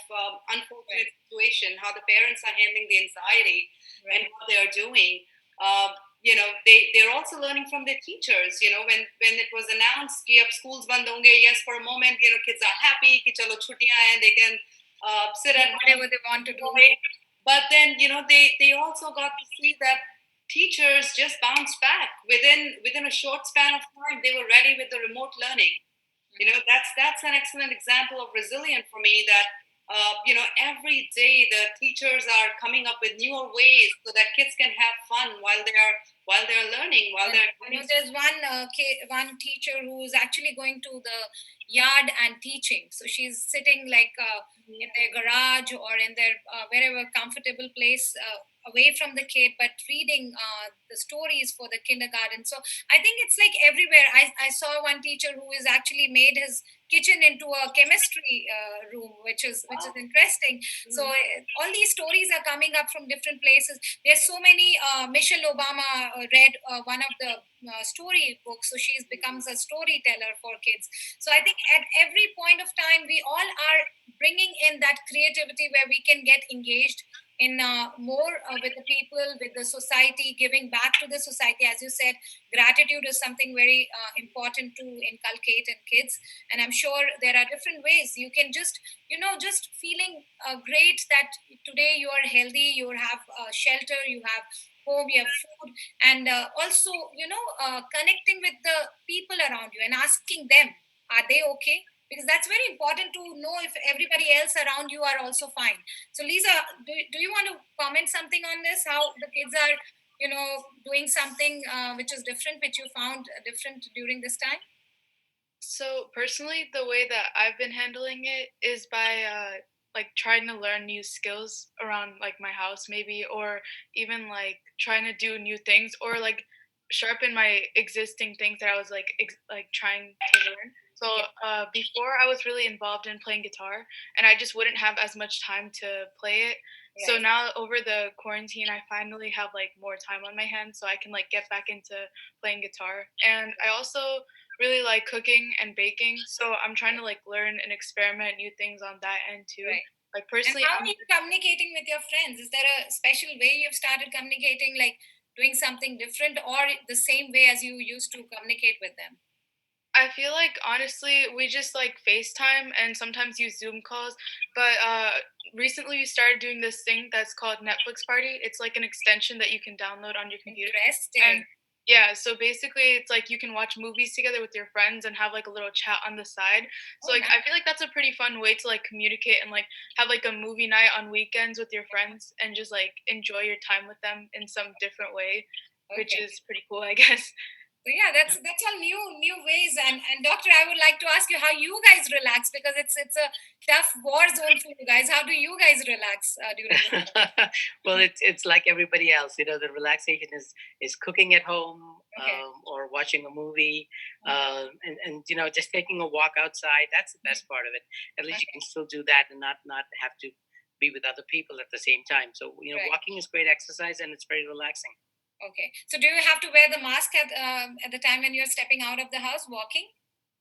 unfortunate situation, how the parents are handling the anxiety and what they are doing. They're also learning from their teachers. When it was announced कि अब schools बंद होंगे, yes, for a moment, kids are happy कि चलो छुट्टियां हैं, they can sit at whatever they want to do. But then they also got to see that teachers just bounced back within a short span of time. They were ready with the remote learning. That's an excellent example of resilience for me, that every day the teachers are coming up with newer ways so that kids can have fun while they're learning, while they're There's one teacher who's actually going to the yard and teaching. So she's sitting like in their garage or in their wherever comfortable place, away from the kid, but reading the stories for the kindergarten. So I think it's like everywhere. I saw one teacher who is actually made his kitchen into a chemistry room, which is interesting. So all these stories are coming up from different places. There's so many. Michelle Obama read one of the story books, so she becomes a storyteller for kids. So I think at every point of time, we all are bringing in that creativity where we can get engaged in more with the people, with the society, giving back to the society. As you said, gratitude is something very important to inculcate in kids. And I'm sure there are different ways you can just feeling great that today you are healthy, you have shelter, you have home, you have food, and also connecting with the people around you and asking them, are they okay? Because that's very important to know if everybody else around you are also fine. So Lisa, do you want to comment something on this, how the kids are doing something which is different, which you found different during this time? So personally, the way that I've been handling it is by like trying to learn new skills around like my house, maybe, or even like trying to do new things, or like sharpen my existing things that I was like trying to learn. So before I was really involved in playing guitar, and I just wouldn't have as much time to play it. So Right. now over the quarantine, I finally have like more time on my hands, so I can like get back into playing guitar. And I also really like cooking and baking, so I'm trying to like learn and experiment new things on that end too. Right. Like And personally, how are you communicating with your friends? Is there a special way you've started communicating, like doing something different, or the same way as you used to communicate with them? I feel like honestly we just like FaceTime and sometimes use Zoom calls, but recently we started doing this thing that's called Netflix Party. It's like an extension that you can download on your computer. And Interesting. yeah, so basically it's like you can watch movies together with your friends and have like a little chat on the side. So Oh, like nice. I feel like that's a pretty fun way to like communicate and like have like a movie night on weekends with your friends and just like enjoy your time with them in some different way, which Okay. is pretty cool, I guess. So yeah, that's all new ways. And doctor, I would like to ask you how you guys relax, because it's a tough war zone for you guys. How do you guys relax during this time? Well, it's like everybody else. The relaxation is cooking at home, Okay. or watching a movie, Mhm. and just taking a walk outside. That's the best part of it. At least you Okay. can still do that and not have to be with other people at the same time. So Right. walking is great exercise and it's very relaxing. Okay. So do you have to wear the mask at the time when you're stepping out of the house walking?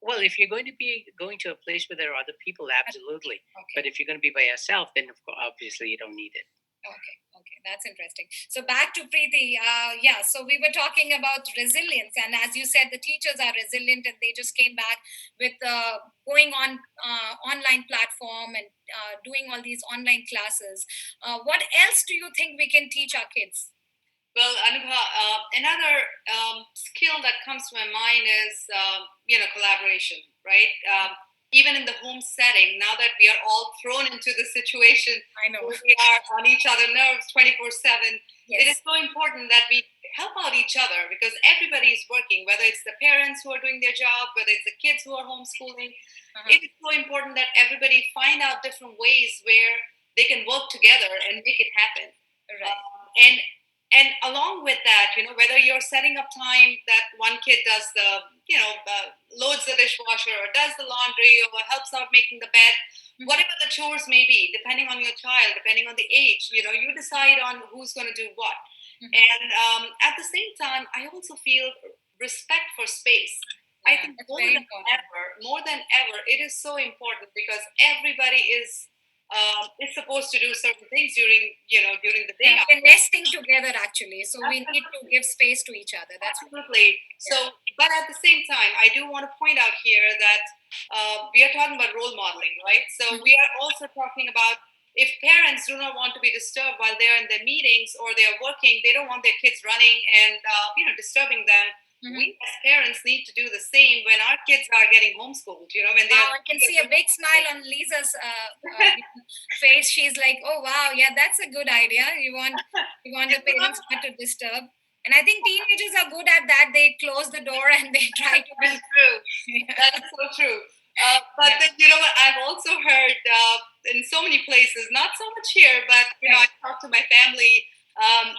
Well, if you're going to be going to a place where there are other people, absolutely. Okay. But if you're going to be by yourself, then of course, obviously, you don't need it. Okay. Okay. That's interesting. So back to Preeti. Yeah, so we were talking about resilience, and as you said, the teachers are resilient, and they just came back with going on online platform and doing all these online classes. What else do you think we can teach our kids? Well, Anubha, another skill that comes to my mind is, collaboration, right? Even in the home setting, now that we are all thrown into the situation I know. where we are on each other's nerves 24/7, it is Yes. so important that we help out each other because everybody is working, whether it's the parents who are doing their job, whether it's the kids who are homeschooling. Uh-huh. It is so important that everybody find out different ways where they can work together and make it happen. Right. And along with that, whether you're setting up time that one kid does loads the dishwasher or does the laundry or helps out making the bed, whatever the chores may be, depending on your child, depending on the age, you decide on who's going to do what. And at the same time, I also feel respect for space. I Yeah, think that's very important. more than ever, it is so important because everybody is supposed to do certain things during the day. Yeah, we're nesting together actually, so we need to give space to each other. That's Absolutely. So, but at the same time, I do want to point out here that we are talking about role modeling, right? So we are also talking about if parents do not want to be disturbed while they're in their meetings or they're working, they don't want their kids running and disturbing them. We as parents need to do the same when our kids are getting homeschooled. When they wow, are. I can see a big smile on Lisa's face. She's like, "Oh wow, yeah, that's a good idea. You want the parents not to disturb." And I think teenagers are good at that. They close the door and they try to be. That's true. Yeah. That is so true. But Yeah. then, you know what? I've also heard in so many places, not so much here, but I talk to my family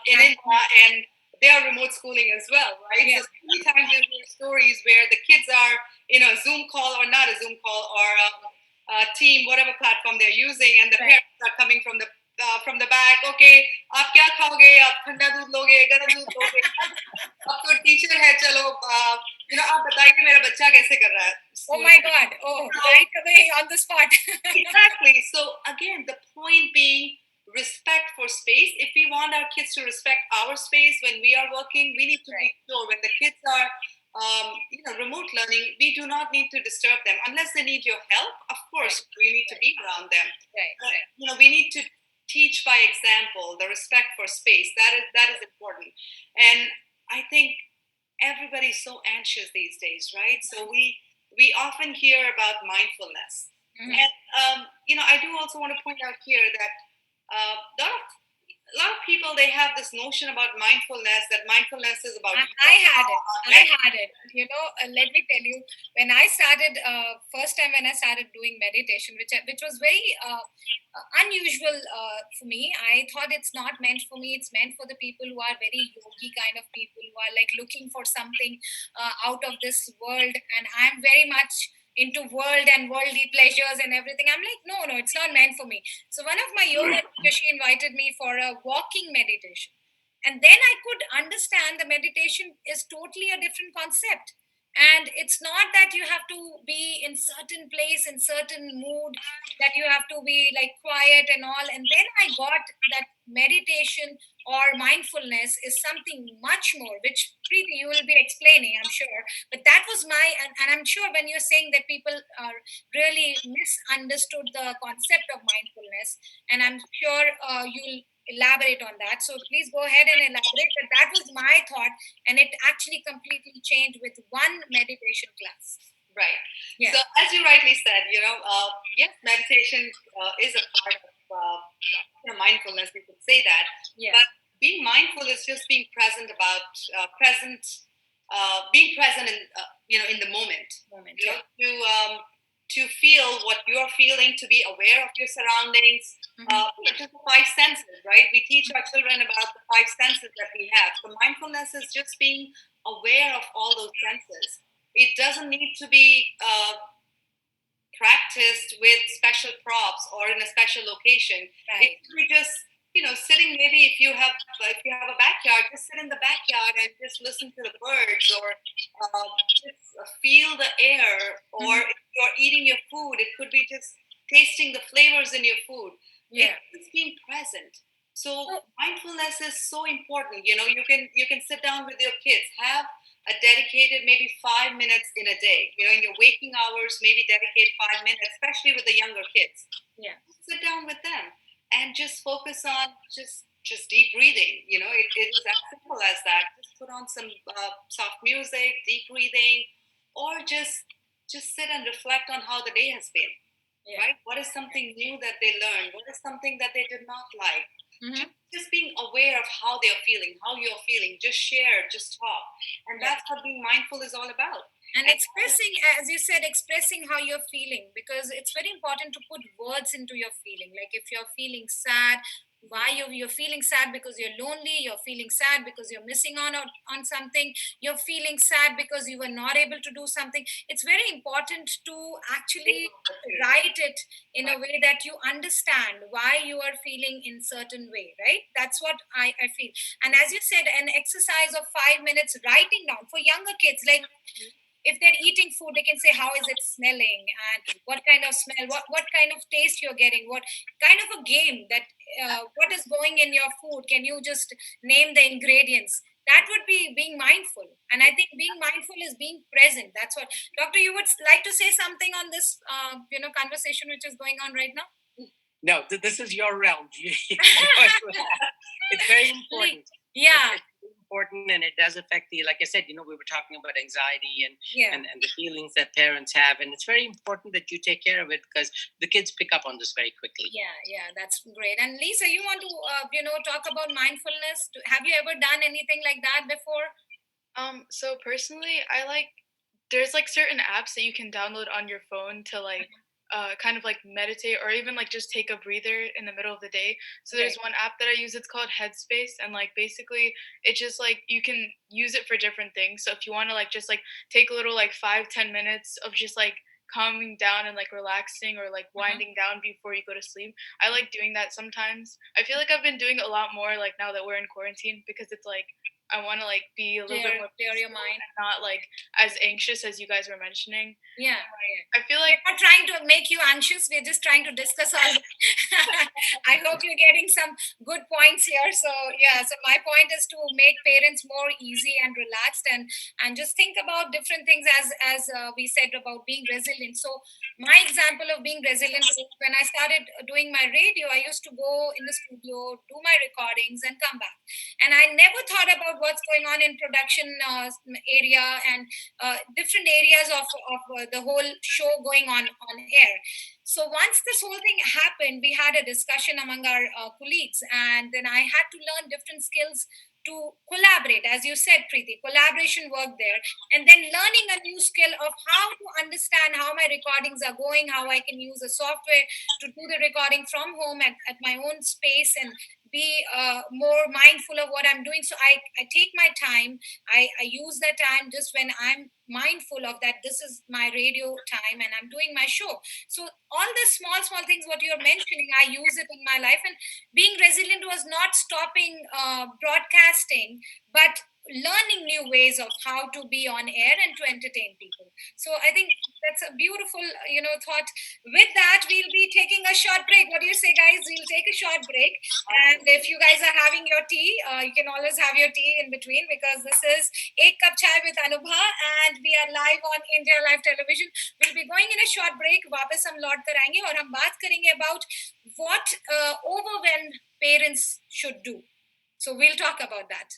in India, and they are remote schooling as well, right? Yeah. So many times you hear stories where the kids are in a Zoom call or not a Zoom call or a team, whatever platform they're using, and the parents are coming from the back. Okay, आप क्या खाओगे? आप ठंडा दूध लोगे? गर्म दूध लोगे? अब तो टीचर है, चलो आप बताइए मेरा बच्चा कैसे कर रहा है Oh स्कूल my में? God! Oh, right away on the spot. Exactly. So again, the point being respect for space. If we want our kids to respect our space when we are working, we need to make sure when the kids are remote learning, we do not need to disturb them unless they need your help. Of course, we need to be around them. Right. We need to teach by example the respect for space. That is important. And I think everybody's so anxious these days, right? So we often hear about mindfulness. Mhm. And I do also want to point out here that a lot of people, they have this notion about mindfulness, that mindfulness is about I had it. Let me tell you, when I started, first time when I started doing meditation, which was very unusual for me. I thought it's not meant for me. It's meant for the people who are very yogi kind of people who are like looking for something out of this world. And I'm very much into world and worldly pleasures and everything. I'm like, no, it's not meant for me. So one of my yoga teachers, she invited me for a walking meditation. And then I could understand the meditation is totally a different concept. And it's not that you have to be in certain place, in certain mood, that you have to be like quiet and all. And then I got that meditation or mindfulness is something much more, which Preeti, you will be explaining, I'm sure. But that was and I'm sure when you're saying that people are really misunderstood the concept of mindfulness, and I'm sure you'll elaborate on that. So please go ahead and elaborate. But that was my thought, and it actually completely changed with one meditation class. Right. Yeah. So as you rightly said, yes, meditation is a part of mindfulness. We could say that. Yeah. But being mindful is just being present being present in the moment. To feel what you're feeling, to be aware of your surroundings. Just the five senses, right? We teach our children about the five senses that we have. So mindfulness is just being aware of all those senses. It doesn't need to be practiced with special props or in a special location. Right. It could be just sitting. Maybe if you have a backyard, just sit in the backyard and just listen to the birds, or just feel the air. Or if you're eating your food, it could be just tasting the flavors in your food. Yeah. It's just being present. So mindfulness is so important. You can sit down with your kids, have a dedicated maybe 5 minutes in a day. In your waking hours, maybe dedicate 5 minutes, especially with the younger kids. Yeah. Sit down with them and just focus on just deep breathing. It is as simple as that. Just put on some soft music, deep breathing, or just sit and reflect on how the day has been. Yeah. Right? What is something new that they learned? What is something that they did not like? Just being aware of how they're feeling, how you're feeling. Just share, just talk, and that's what being mindful is all about. And expressing, as you said, expressing how you're feeling, because it's very important to put words into your feeling. Like if you're feeling sad, why you're feeling sad because you're lonely, you're feeling sad because you're missing on something, you're feeling sad because you were not able to do something. It's very important to actually write it in a way that you understand why you are feeling in certain way, right? That's what I feel. And as you said, an exercise of 5 minutes writing down for younger kids, like if they're eating food, they can say how is it smelling and what kind of smell, what kind of taste you're getting, what kind of a game that what is going in your food, can you just name the ingredients. That would be being mindful. And I think being mindful is being present. That's what. Doctor, you would like to say something on this conversation which is going on right now? No, this is your realm. It's very important. Yeah. It's very important, and it does affect the. Like I said, we were talking about anxiety and Yeah. and the feelings that parents have, and it's very important that you take care of it because the kids pick up on this very quickly. Yeah, that's great. And Lisa, you want to talk about mindfulness? Have you ever done anything like that before? So personally, I like there's like certain apps that you can download on your phone to like kind of like meditate or even like just take a breather in the middle of the day. So there's one app that I use, it's called Headspace, and like basically it just like you can use it for different things. So if you want to like just like take a little like 5-10 minutes of just like calming down and like relaxing or like winding down before you go to sleep, I like doing that sometimes. I feel like I've been doing it a lot more like now that we're in quarantine because it's like I want to like be a little bit more Clear your peaceful mind. and not like as anxious as you guys were mentioning. Yeah. I feel like We're not trying to make you anxious. We're just trying to discuss all. I hope you're getting some good points here. So yeah, so my point is to make parents more easy and relaxed, and just think about different things as we said about being resilient. So my example of being resilient was when I started doing my radio. I used to go in the studio, do my recordings, and come back. And I never thought about what's going on in production area and different areas of the whole show going on air. So once this whole thing happened, we had a discussion among our colleagues, and then I had to learn different skills to collaborate. As you said, Preeti, collaboration work there, and then learning a new skill of how to understand how my recordings are going, how I can use a software to do the recording from home at my own space and be more mindful of what I'm doing. So I take my time. I use that time just when I'm mindful of that this is my radio time and I'm doing my show. So all the small things what you're mentioning, I use it in my life. And being resilient was not stopping broadcasting, but learning new ways of how to be on air and to entertain people. So I think that's a beautiful thought. With that, we'll be taking a short break. What do you say, guys? We'll take a short break, and if you guys are having your tea, you can always have your tea in between, because this is Ek Cup Chai with Anubha, and we are live on India Live Television. We'll be going in a short break. वापस हम लौट कर आएंगे और हम बात करेंगे about what overwhelmed parents should do. So we'll talk about that.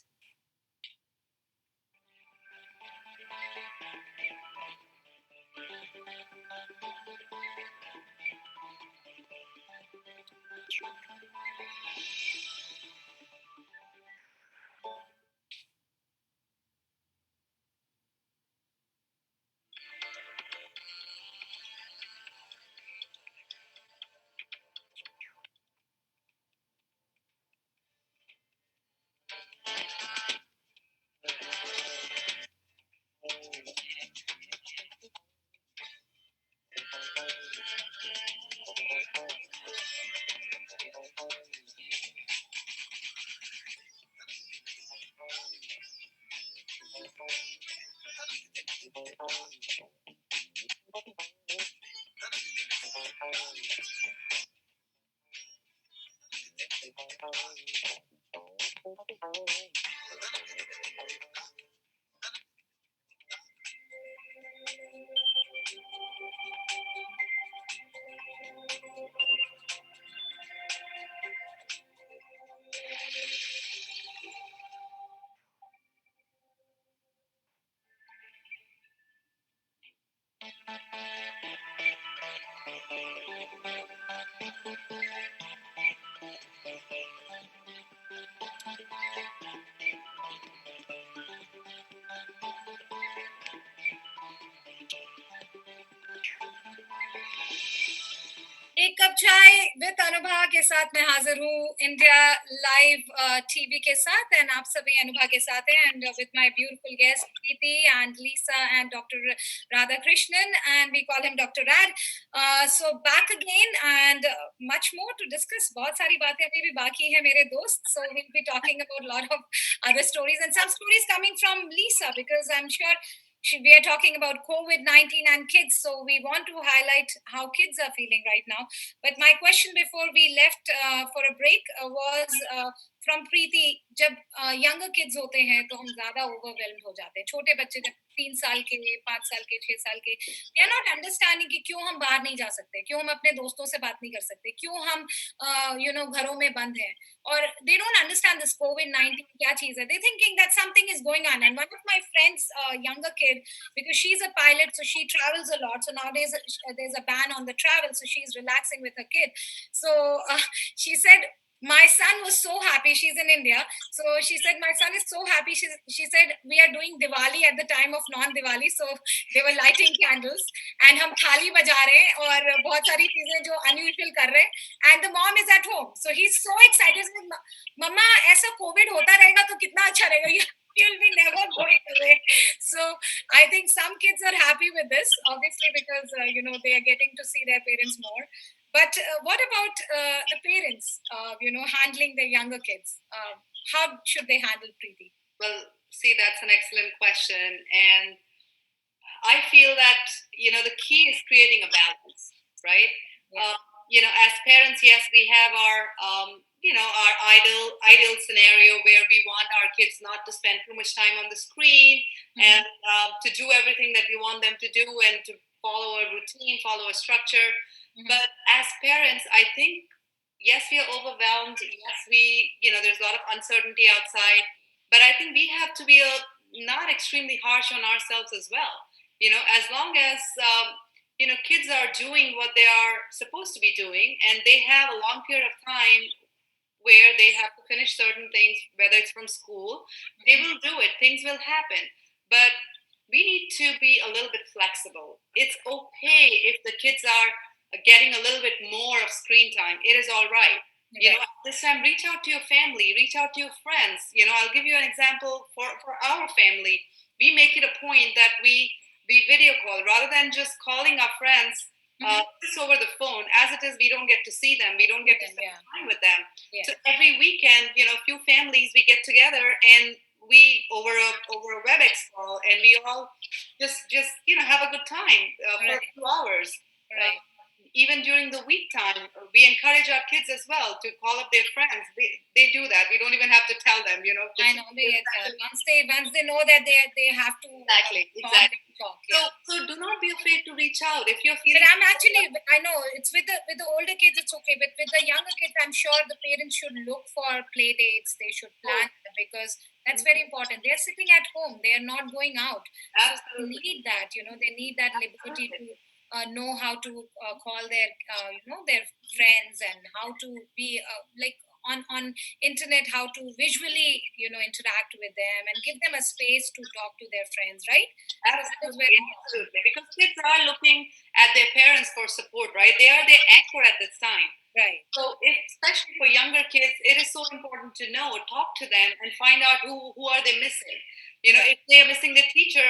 एक कप चाय विद अनुभा के साथ मैं हाजिर हूँ इंडिया लाइव टीवी के साथ एंड आप सभी अनुभा के साथ हैं and with my beautiful guest Preeti and Lisa and doctor Radha Krishnan and we call him doctor Rad so back again and much more to discuss बहुत सारी बातें अभी भी बाकी है मेरे दोस्त सो we'll be talking about a lot of other stories and some stories coming from Lisa because I'm sure we are talking about COVID-19 and kids, so we want to highlight how kids are feeling right now. But my question before we left for a break was from Preeti. जब younger kids होते हैं तो हम ज़्यादा overwhelmed हो जाते हैं. छोटे बच्चे जब 3 साल के, 5 साल के, 6 साल के, they are not understanding कि क्यों हम बाहर नहीं जा सकते, क्यों हम अपने दोस्तों से बात नहीं कर सकते, क्यों हम घरों में बंद हैं. और they don't understand this COVID-19 क्या चीज़ है. They thinking that something is going on. And one of my friends, younger kid, because she's a pilot, so she travels a lot. So nowadays there's a ban on the travel, so she's relaxing with her kid. So she said, my son was so happy. She's in India. So she said, my son is so happy. She said, we are doing Diwali at the time of non-Diwali. So they were lighting candles and हम थाली बजा रहे हैं और बहुत सारी चीजें जो unusual कर रहे हैं. And the mom is at home. So he's so excited. मम्मा ऐसा कोविड होता रहेगा तो कितना अच्छा रहेगा. You'll be never going away. So I think some kids are happy with this, obviously, because they are getting to see their parents more. But what about the parents? Handling their younger kids. How should they handle Preeti? Well, see, that's an excellent question, and I feel that the key is creating a balance, right? Yeah. As parents, yes, we have our our ideal scenario where we want our kids not to spend too much time on the screen and to do everything that we want them to do and to follow a routine, follow a structure. But as parents, I think yes, we are overwhelmed. Yes, there's a lot of uncertainty outside, but I think we have to be not extremely harsh on ourselves as well. As long as kids are doing what they are supposed to be doing, and they have a long period of time where they have to finish certain things, whether it's from school, they will do it. Things will happen. But we need to be a little bit flexible. It's okay if the kids are getting a little bit more of screen time. It is all right. This time, reach out to your family, reach out to your friends. I'll give you an example for our family. We make it a point that we video call rather than just calling our friends just over the phone. As it is, we don't get to see them. We don't get to spend time with them. Yeah. So every weekend, a few families, we get together and we over a WebEx call, and we all just have a good time for a few hours. Right. Even during the week time, we encourage our kids as well to call up their friends. They do that. We don't even have to tell them. I know once they know that they have to exactly. talk. So do not be afraid to reach out if you're feeling. But I know it's with the older kids it's okay, but with the younger kids, I'm sure the parents should look for play dates. They should plan because that's very important. They're sitting at home. They are not going out. Absolutely. So they need that. They need that liberty to know how to call their their friends and how to be like on internet, how to visually interact with them and give them a space to talk to their friends, right? Absolutely. Because kids are looking at their parents for support, right? They are their anchor at this time. Right. So especially for younger kids, it is so important to talk to them and find out who are they missing. If they are missing the teacher,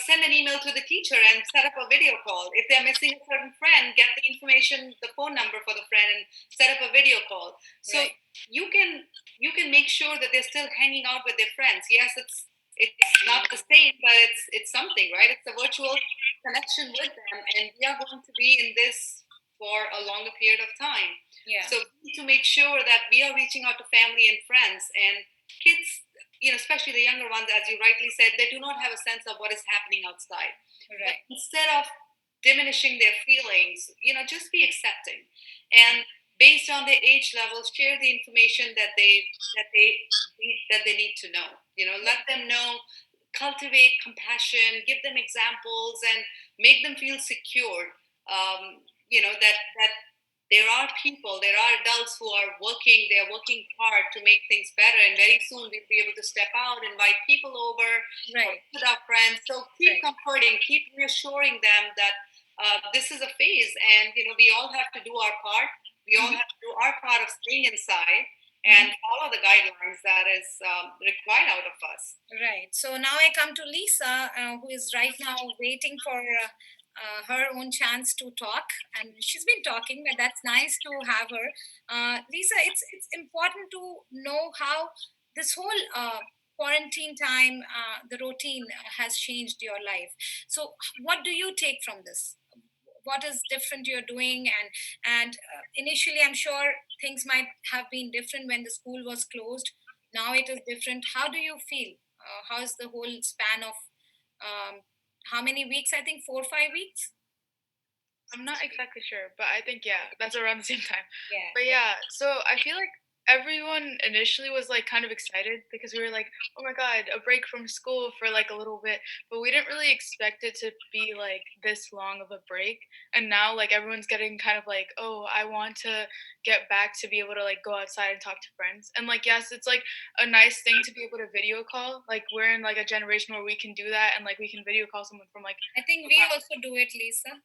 send an email to the teacher and set up a video call. If they're missing a certain friend, get the information, the phone number for the friend, and set up a video call. So you can make sure that they're still hanging out with their friends. Yes, it's not the same, but it's something, right? It's a virtual connection with them, and we are going to be in this for a longer period of time. Yeah. So we need to make sure that we are reaching out to family and friends and kids, especially the younger ones, as you rightly said, they do not have a sense of what is happening outside. Right. But instead of diminishing their feelings, just be accepting, and based on their age level, share the information that they need to know. Let them know, cultivate compassion, give them examples, and make them feel secure. That there are people, there are adults who are working. They are working hard to make things better, and very soon we'll be able to step out, invite people over, Right. with our friends. So keep comforting, keep reassuring them that this is a phase, and we all have to do our part. We all have to do our part of staying inside and follow the guidelines that is required out of us. Right. So now I come to Lisa, who is right now waiting for her own chance to talk, and she's been talking, but that's nice to have her. Lisa, it's important to know how this whole quarantine time, the routine has changed your life. So, what do you take from this? What is different you're doing, and initially I'm sure things might have been different when the school was closed. Now it is different. How do you feel? How's the whole span of how many weeks? I think 4 or 5 weeks. I'm not exactly sure, but I think yeah, that's around the same time. Yeah. But yeah, so I feel like everyone initially was like kind of excited because we were like, oh my god, a break from school for like a little bit, but we didn't really expect it to be like this long of a break. And now like everyone's getting kind of like, oh, I want to get back to be able to like go outside and talk to friends. And like yes, it's like a nice thing to be able to video call. Like we're in like a generation where we can do that and like we can video call someone from like I think we also do it, Lisa.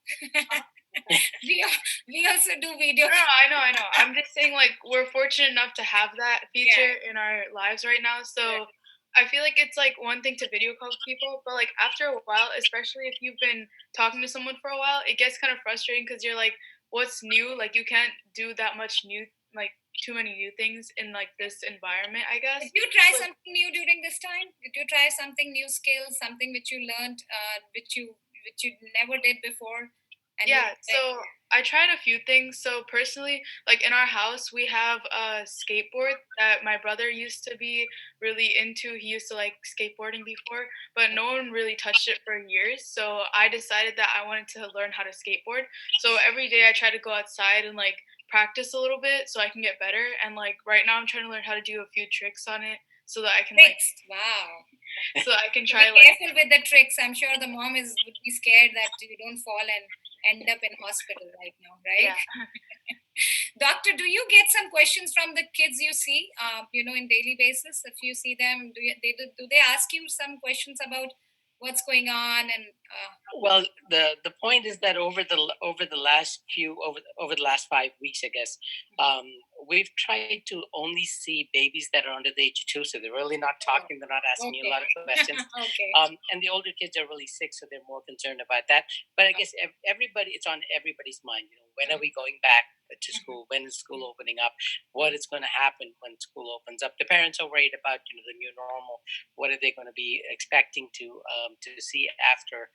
we we also do video. No, I know. I'm just saying, like, we're fortunate enough to have that feature in our lives right now. So I feel like it's like one thing to video call people, but like after a while, especially if you've been talking to someone for a while, it gets kind of frustrating because you're like, what's new? Like, you can't do that much new, like, too many new things in like this environment, I guess. Did you try But- something new during this time? Did you try something new skills, something which you learned, which you never did before? And Yeah, so I tried a few things. So personally, like in our house, we have a skateboard that my brother used to be really into. He used to like skateboarding before, but no one really touched it for years. So I decided that I wanted to learn how to skateboard. So every day I try to go outside and like practice a little bit so I can get better. And like right now I'm trying to learn how to do a few tricks on it so that I can like tricks. Wow. so I can Be try like careful with the tricks. I'm sure the mom would be scared that you don't fall and end up in hospital right now, right? yeah. Doctor, do you get some questions from the kids you see, in daily basis? If you see them, do they ask you some questions about what's going on? And Well, the point is that over the last over the last 5 weeks, I guess, we've tried to only see babies that are under the age of 2, so they're really not talking, they're not asking you a lot of questions. Okay. And the older kids are really sick, so they're more concerned about that. But I guess everybody, it's on everybody's mind. When are we going back to school? When is school opening up? What is going to happen when school opens up? The parents are worried about the new normal. What are they going to be expecting to see after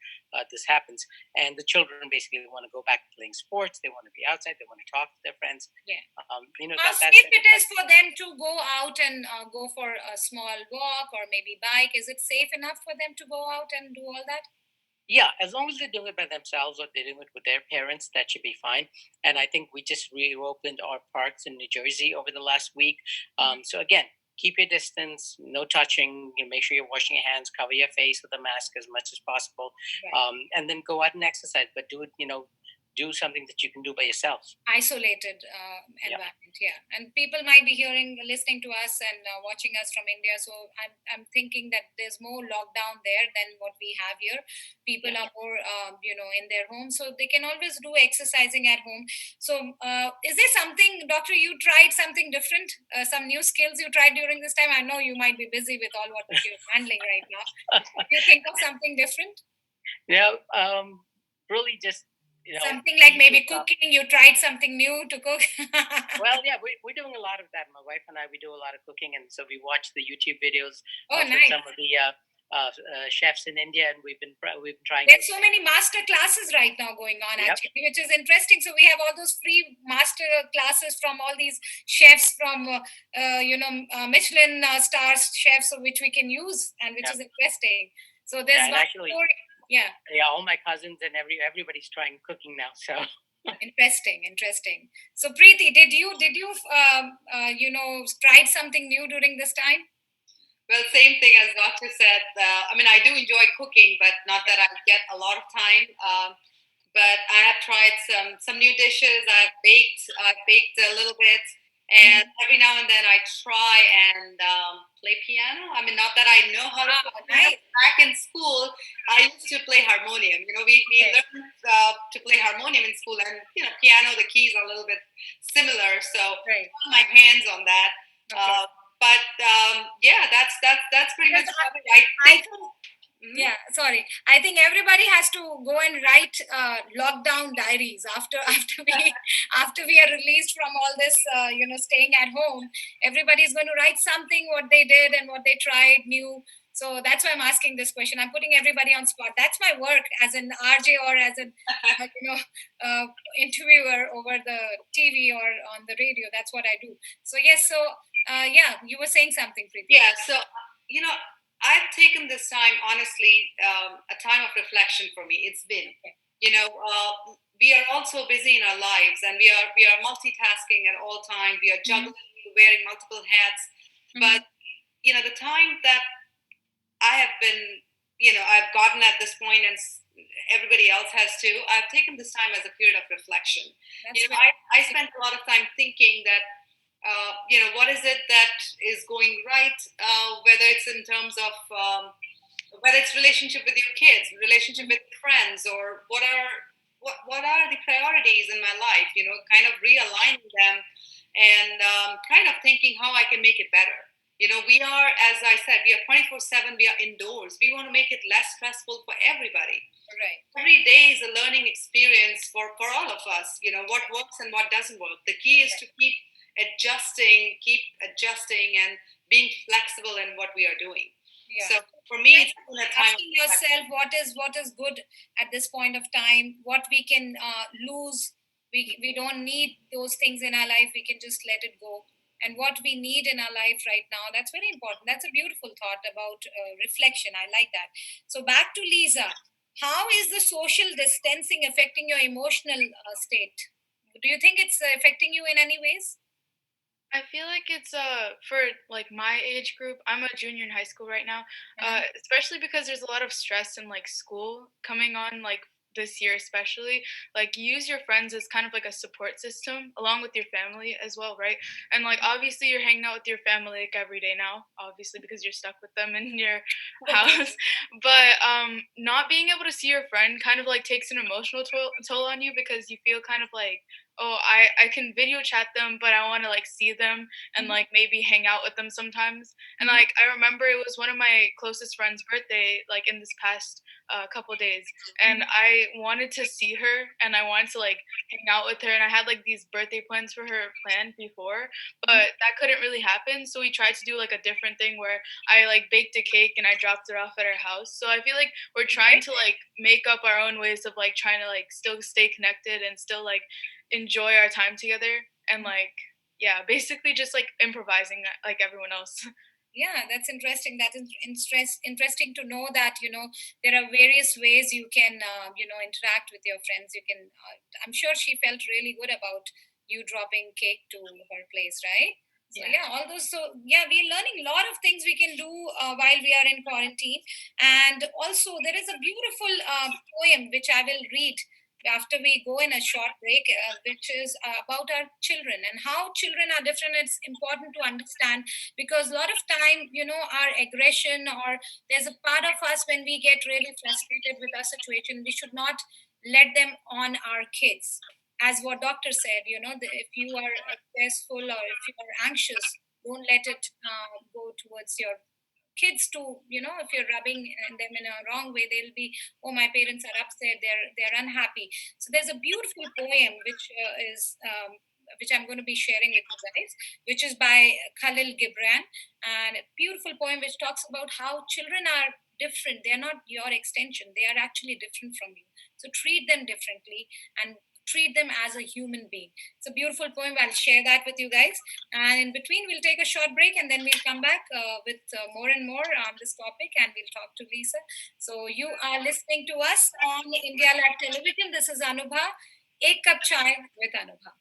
this happens? And the children basically want to go back to playing sports. They want to be outside. They want to talk to their friends. Yeah. That's Safe it is for them to go out and go for a small walk or maybe bike. Is it safe enough for them to go out and do all that? Yeah, as long as they're doing it by themselves or they're doing it with their parents, that should be fine. And I think we just reopened our parks in New Jersey over the last week. So again, keep your distance, no touching. Make sure you're washing your hands, cover your face with a mask as much as possible, Right. and then go out and exercise. But do it, do something that you can do by yourself. Isolated environment, yeah. And people might be listening to us and watching us from India. So I'm thinking that there's more lockdown there than what we have here. People are more, in their homes, so they can always do exercising at home. So is there something, doctor, you tried something different, some new skills you tried during this time? I know you might be busy with all what you're handling right now. Do you think of something different? Yeah, really just Something like maybe cooking. You tried something new to cook. Well, yeah, we're doing a lot of that. My wife and I, we do a lot of cooking, and so we watch the YouTube videos Oh, from nice. some of the chefs in India, and we've been trying. There's so many master classes right now going on, Yep. actually, which is interesting. So we have all those free master classes from all these chefs from Michelin stars chefs, which we can use and which Yep. is interesting. So there's Yeah, and one actually, more. Yeah, yeah, all my cousins and everybody's trying cooking now. So interesting. So Preeti, did you tried something new during this time? Well, same thing as Doctor said. I mean, I do enjoy cooking, but not that I get a lot of time. But I have tried some new dishes. I've baked a little bit, and every now and then I try and play piano. I mean, not that I know how to play piano. Nice. Back in school, I used to play harmonium. We Okay. learned to play harmonium in school, and piano, the keys are a little bit similar. So Right. I put my hands on that. Okay. But yeah, that's pretty much Because about it. I I think. think Mhm. yeah, sorry. I think everybody has to go and write lockdown diaries after after we are released from all this, staying at home. Everybody's going to write something what they did and what they tried new. So that's why I'm asking this question. I'm putting everybody on spot. That's my work as an RJ or as an interviewer over the TV or on the radio. That's what I do. So yes. So yeah, you were saying something, Preeti. Yeah, so you know, I've taken this time, honestly, a time of reflection for me. It's been, we are all so busy in our lives, and we are multitasking at all time. We are juggling, wearing multiple hats. But the time that I have been, I've gotten at this point, and everybody else has too. I've taken this time as a period of reflection. That's I spent a lot of time thinking that what is it that is going right, whether it's in terms of whether it's relationship with your kids, relationship with friends, or what are the priorities in my life, kind of realigning them, and kind of thinking how I can make it better. We are, as I said, we are 24/7, we are indoors. We want to make it less stressful for everybody. right. Every day is a learning experience for all of us. What works and what doesn't work. The key is to keep adjusting, and being flexible in what we are doing. Yeah. So for me, it's been a time. Asking yourself what is good at this point of time, what we can lose. We don't need those things in our life. We can just let it go. And what we need in our life right now, that's very important. That's a beautiful thought about reflection. I like that. So back to Lisa. How is the social distancing affecting your emotional state? Do you think it's affecting you in any ways? I feel like it's for like my age group. I'm a junior in high school right now. Especially because there's a lot of stress in like school coming on like this year especially. Like you use your friends as kind of like a support system along with your family as well, right? And like obviously you're hanging out with your family like every day now, obviously because you're stuck with them in your house. But not being able to see your friend kind of like takes an emotional toll on you because you feel kind of like, oh, I can video chat them, but I want to like see them and like maybe hang out with them sometimes. And like I remember it was one of my closest friends' birthday like in this past couple days, and I wanted to see her and I wanted to like hang out with her, and I had like these birthday plans for her planned before, but that couldn't really happen. So we tried to do like a different thing where I like baked a cake and I dropped it off at her house. So I feel like we're trying to like make up our own ways of like trying to like still stay connected and still like enjoy our time together, and like yeah, basically just like improvising like everyone else. Yeah, that's interesting. That is interesting to know that there are various ways you can interact with your friends. You can. I'm sure she felt really good about you dropping cake to her place, right? So yeah, all those. So yeah, we're learning a lot of things we can do while we are in quarantine, and also there is a beautiful poem which I will read after we go in a short break, which is about our children and how children are different. It's important to understand because a lot of time our aggression, or there's a part of us when we get really frustrated with our situation, we should not let them on our kids. As what doctor said, if you are stressful or if you are anxious, don't let it go towards your kids too. If you're rubbing them in a wrong way, they'll be, oh, my parents are upset, they're unhappy. So there's a beautiful poem which I'm going to be sharing with you guys, which is by Khalil Gibran, and a beautiful poem which talks about how children are different. They are not your extension. They are actually different from you. So treat them differently and treat them as a human being. It's a beautiful poem. I'll share that with you guys. And in between, we'll take a short break and then we'll come back with more and more on this topic and we'll talk to Lisa. So you are listening to us on India Live Television. This is Anubha. Ek Cup Chai with Anubha.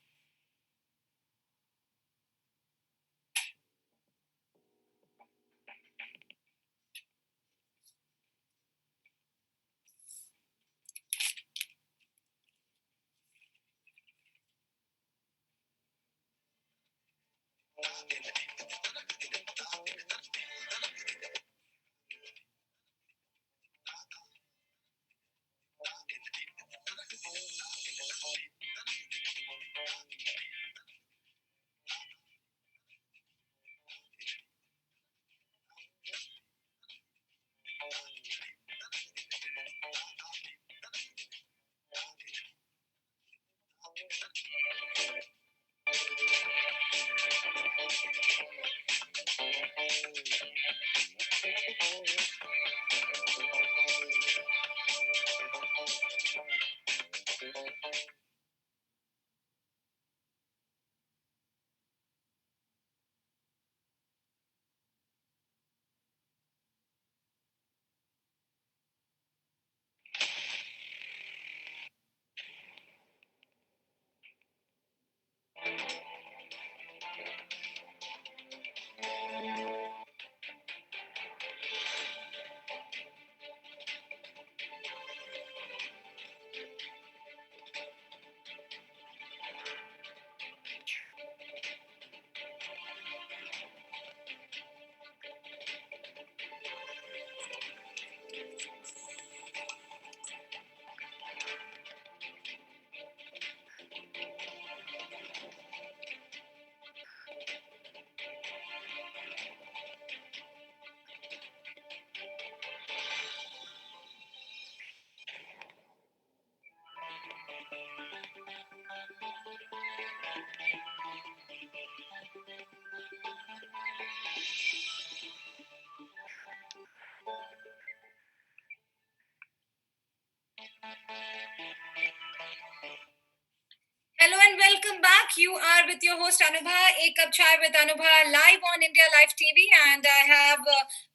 Hello and welcome back. You are with your host Anubha, A Cup Chai with Anubha, live on India Live TV. And I have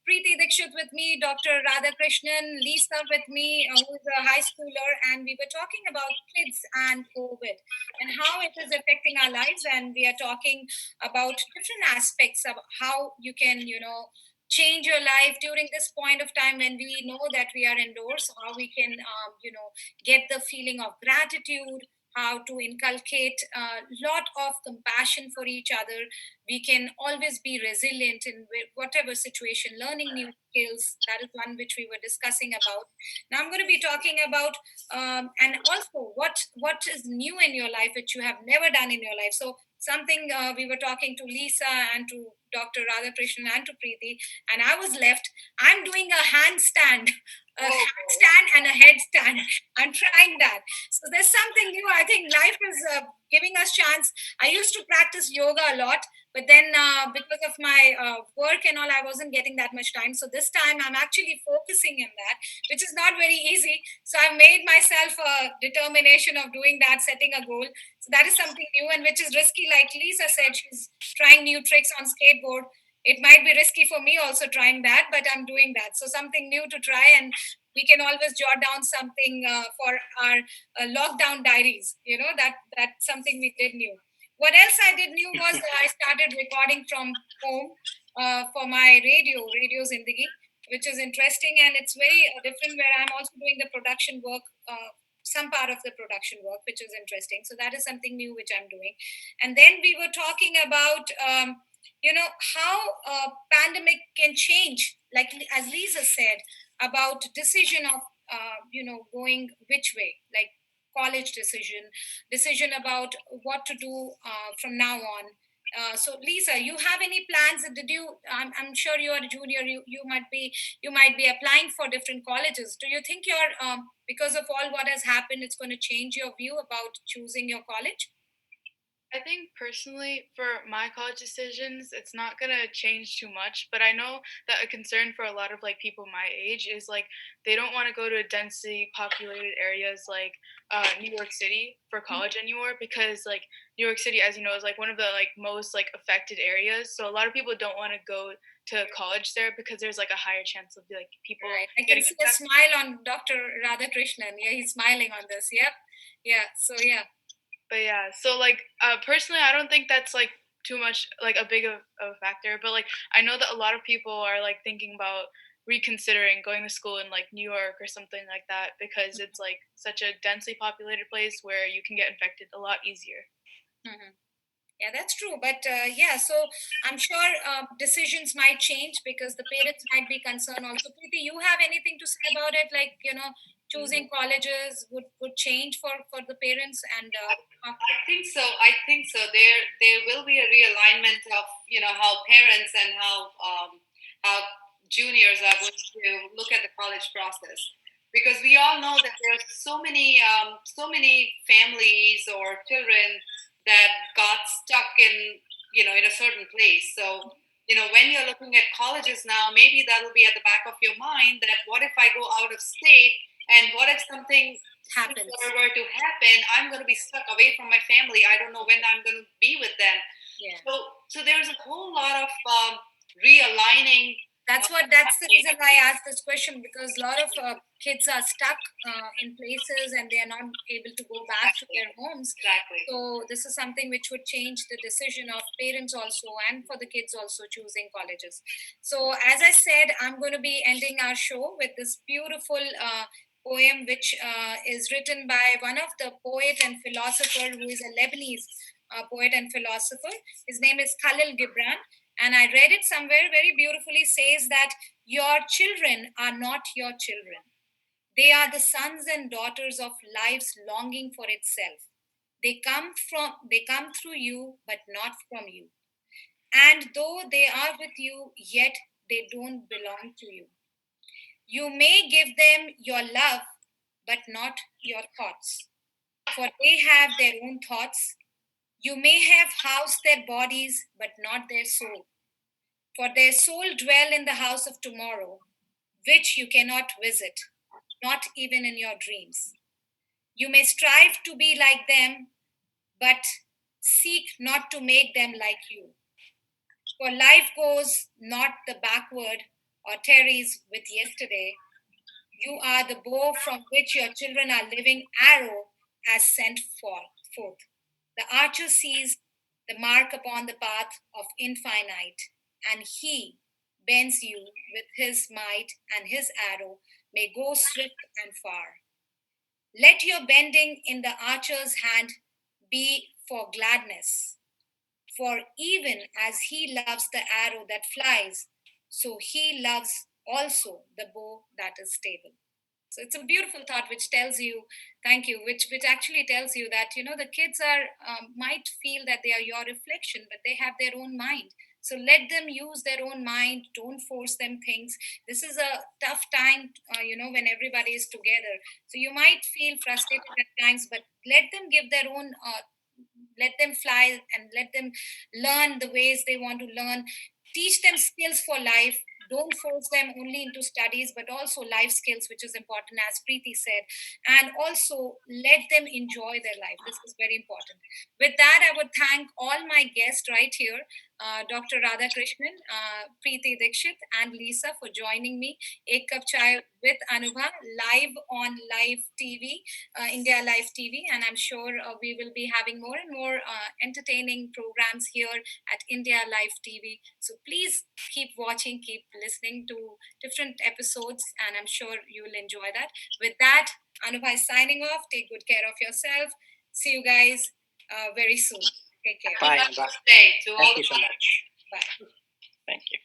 Preeti Dikshit with me, Dr. Radhakrishnan, Lisa with me, who is a high schooler. And we were talking about kids and COVID and how it is affecting our lives. And we are talking about different aspects of how you can, change your life during this point of time when we know that we are indoors, how we can, get the feeling of gratitude, how to inculcate a lot of compassion for each other. We can always be resilient in whatever situation, learning new skills. That is one which we were discussing about. Now I'm going to be talking about, and also what is new in your life which you have never done in your life. So something we were talking to Lisa and to Dr. Radhakrishnan and to Preeti, and I was left. I'm doing a handstand, a handstand and a headstand. I'm trying that. So there's something new. I think life is giving us chance. I used to practice yoga a lot, but then because of my work and all, I wasn't getting that much time. So this time I'm actually focusing in that, which is not very easy. So I've made myself a determination of doing that, setting a goal. So that is something new and which is risky. Like Lisa said, she's trying new tricks on skateboard. It might be risky for me also trying that, but I'm doing that. So something new to try, and we can always jot down something for our lockdown diaries. That's something we did new. What else I did new was I started recording from home for my radio Zindagi, which is interesting and it's very different. Where I'm also doing the production work. Some part of the production work, which is interesting. So that is something new which I'm doing. And then we were talking about how pandemic can change, like as Lisa said, about decision of going which way, like college decision about what to do from now on. So Lisa, you have any plans? Did you? I'm sure you are a junior. You might be applying for different colleges. Do you think you're because of all what has happened, it's going to change your view about choosing your college? I think personally, for my college decisions, it's not gonna change too much. But I know that a concern for a lot of like people my age is like they don't want to go to densely populated areas like New York City for college anymore because like New York City, as you know, is like one of the like most like affected areas. So a lot of people don't want to go to college there because there's like a higher chance of like people Right. I can getting see a infected. smile on Dr. Radhakrishnan. Yeah, he's smiling on this. Yep. Yeah. So yeah. But yeah, so like personally, I don't think that's like too much like a big of a factor. But like I know that a lot of people are like thinking about reconsidering going to school in like New York or something like that because it's like such a densely populated place where you can get infected a lot easier. Mhm. Yeah, that's true. But yeah, so I'm sure decisions might change because the parents might be concerned also. Preeti, you have anything to say about it? Like, choosing colleges would change for the parents and I think so. I think so. There will be a realignment of how parents and how juniors are going to look at the college process, because we all know that there are so many families or children that got stuck in a certain place. So when you're looking at colleges now, maybe that'll be at the back of your mind that what if I go out of state, and what if something happens. were to happen, I'm going to be stuck away from my family. I don't know when I'm going to be with them. Yeah. So there's a whole lot of realigning. That's the reason why I asked this question, because a lot of kids are stuck in places and they are not able to go back to their homes. Exactly. So this is something which would change the decision of parents also, and for the kids also choosing colleges. So as I said, I'm going to be ending our show with this beautiful poem which is written by one of the poet and philosopher who is a Lebanese poet and philosopher. His name is Khalil Gibran, and I read it somewhere very beautifully, says that your children are not your children. They are the sons and daughters of life's longing for itself. They come through you, but not from you. And though they are with you, yet they don't belong to you. You may give them your love, but not your thoughts, for they have their own thoughts. You may have housed their bodies, but not their soul, for their soul dwell in the house of tomorrow, which you cannot visit, not even in your dreams. You may strive to be like them, but seek not to make them like you. For life goes not the backward or tarries with yesterday. You are the bow from which your children are living arrow has sent forth. The archer sees the mark upon the path of infinite, and he bends you with his might, and his arrow may go swift and far. Let your bending in the archer's hand be for gladness, for even as he loves the arrow that flies, so he loves also the bow that is stable. So it's a beautiful thought which tells you, thank you, which actually tells you that the kids are might feel that they are your reflection, but they have their own mind. So let them use their own mind. Don't force them things. This is a tough time, when everybody is together. So you might feel frustrated at times, but let them give their own. Let them fly and let them learn the ways they want to learn. Teach them skills for life. Don't force them only into studies, but also life skills, which is important, as Preeti said. And also let them enjoy their life. This is very important. With that, I would thank all my guests right here, Dr. Radhakrishnan, Preeti Dikshit, and Lisa for joining me. Ek Cup Chai with Anubha, live on live TV, India Live TV. And I'm sure we will be having more and more entertaining programs here at India Live TV. So please keep watching, keep listening to different episodes, and I'm sure you will enjoy that. With that, Anubha is signing off. Take good care of yourself. See you guys very soon. Take care. Bye. Happy Bye. birthday to all Thank the you so much. Bye. Thank you.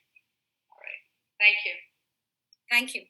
All right. Thank you. Thank you.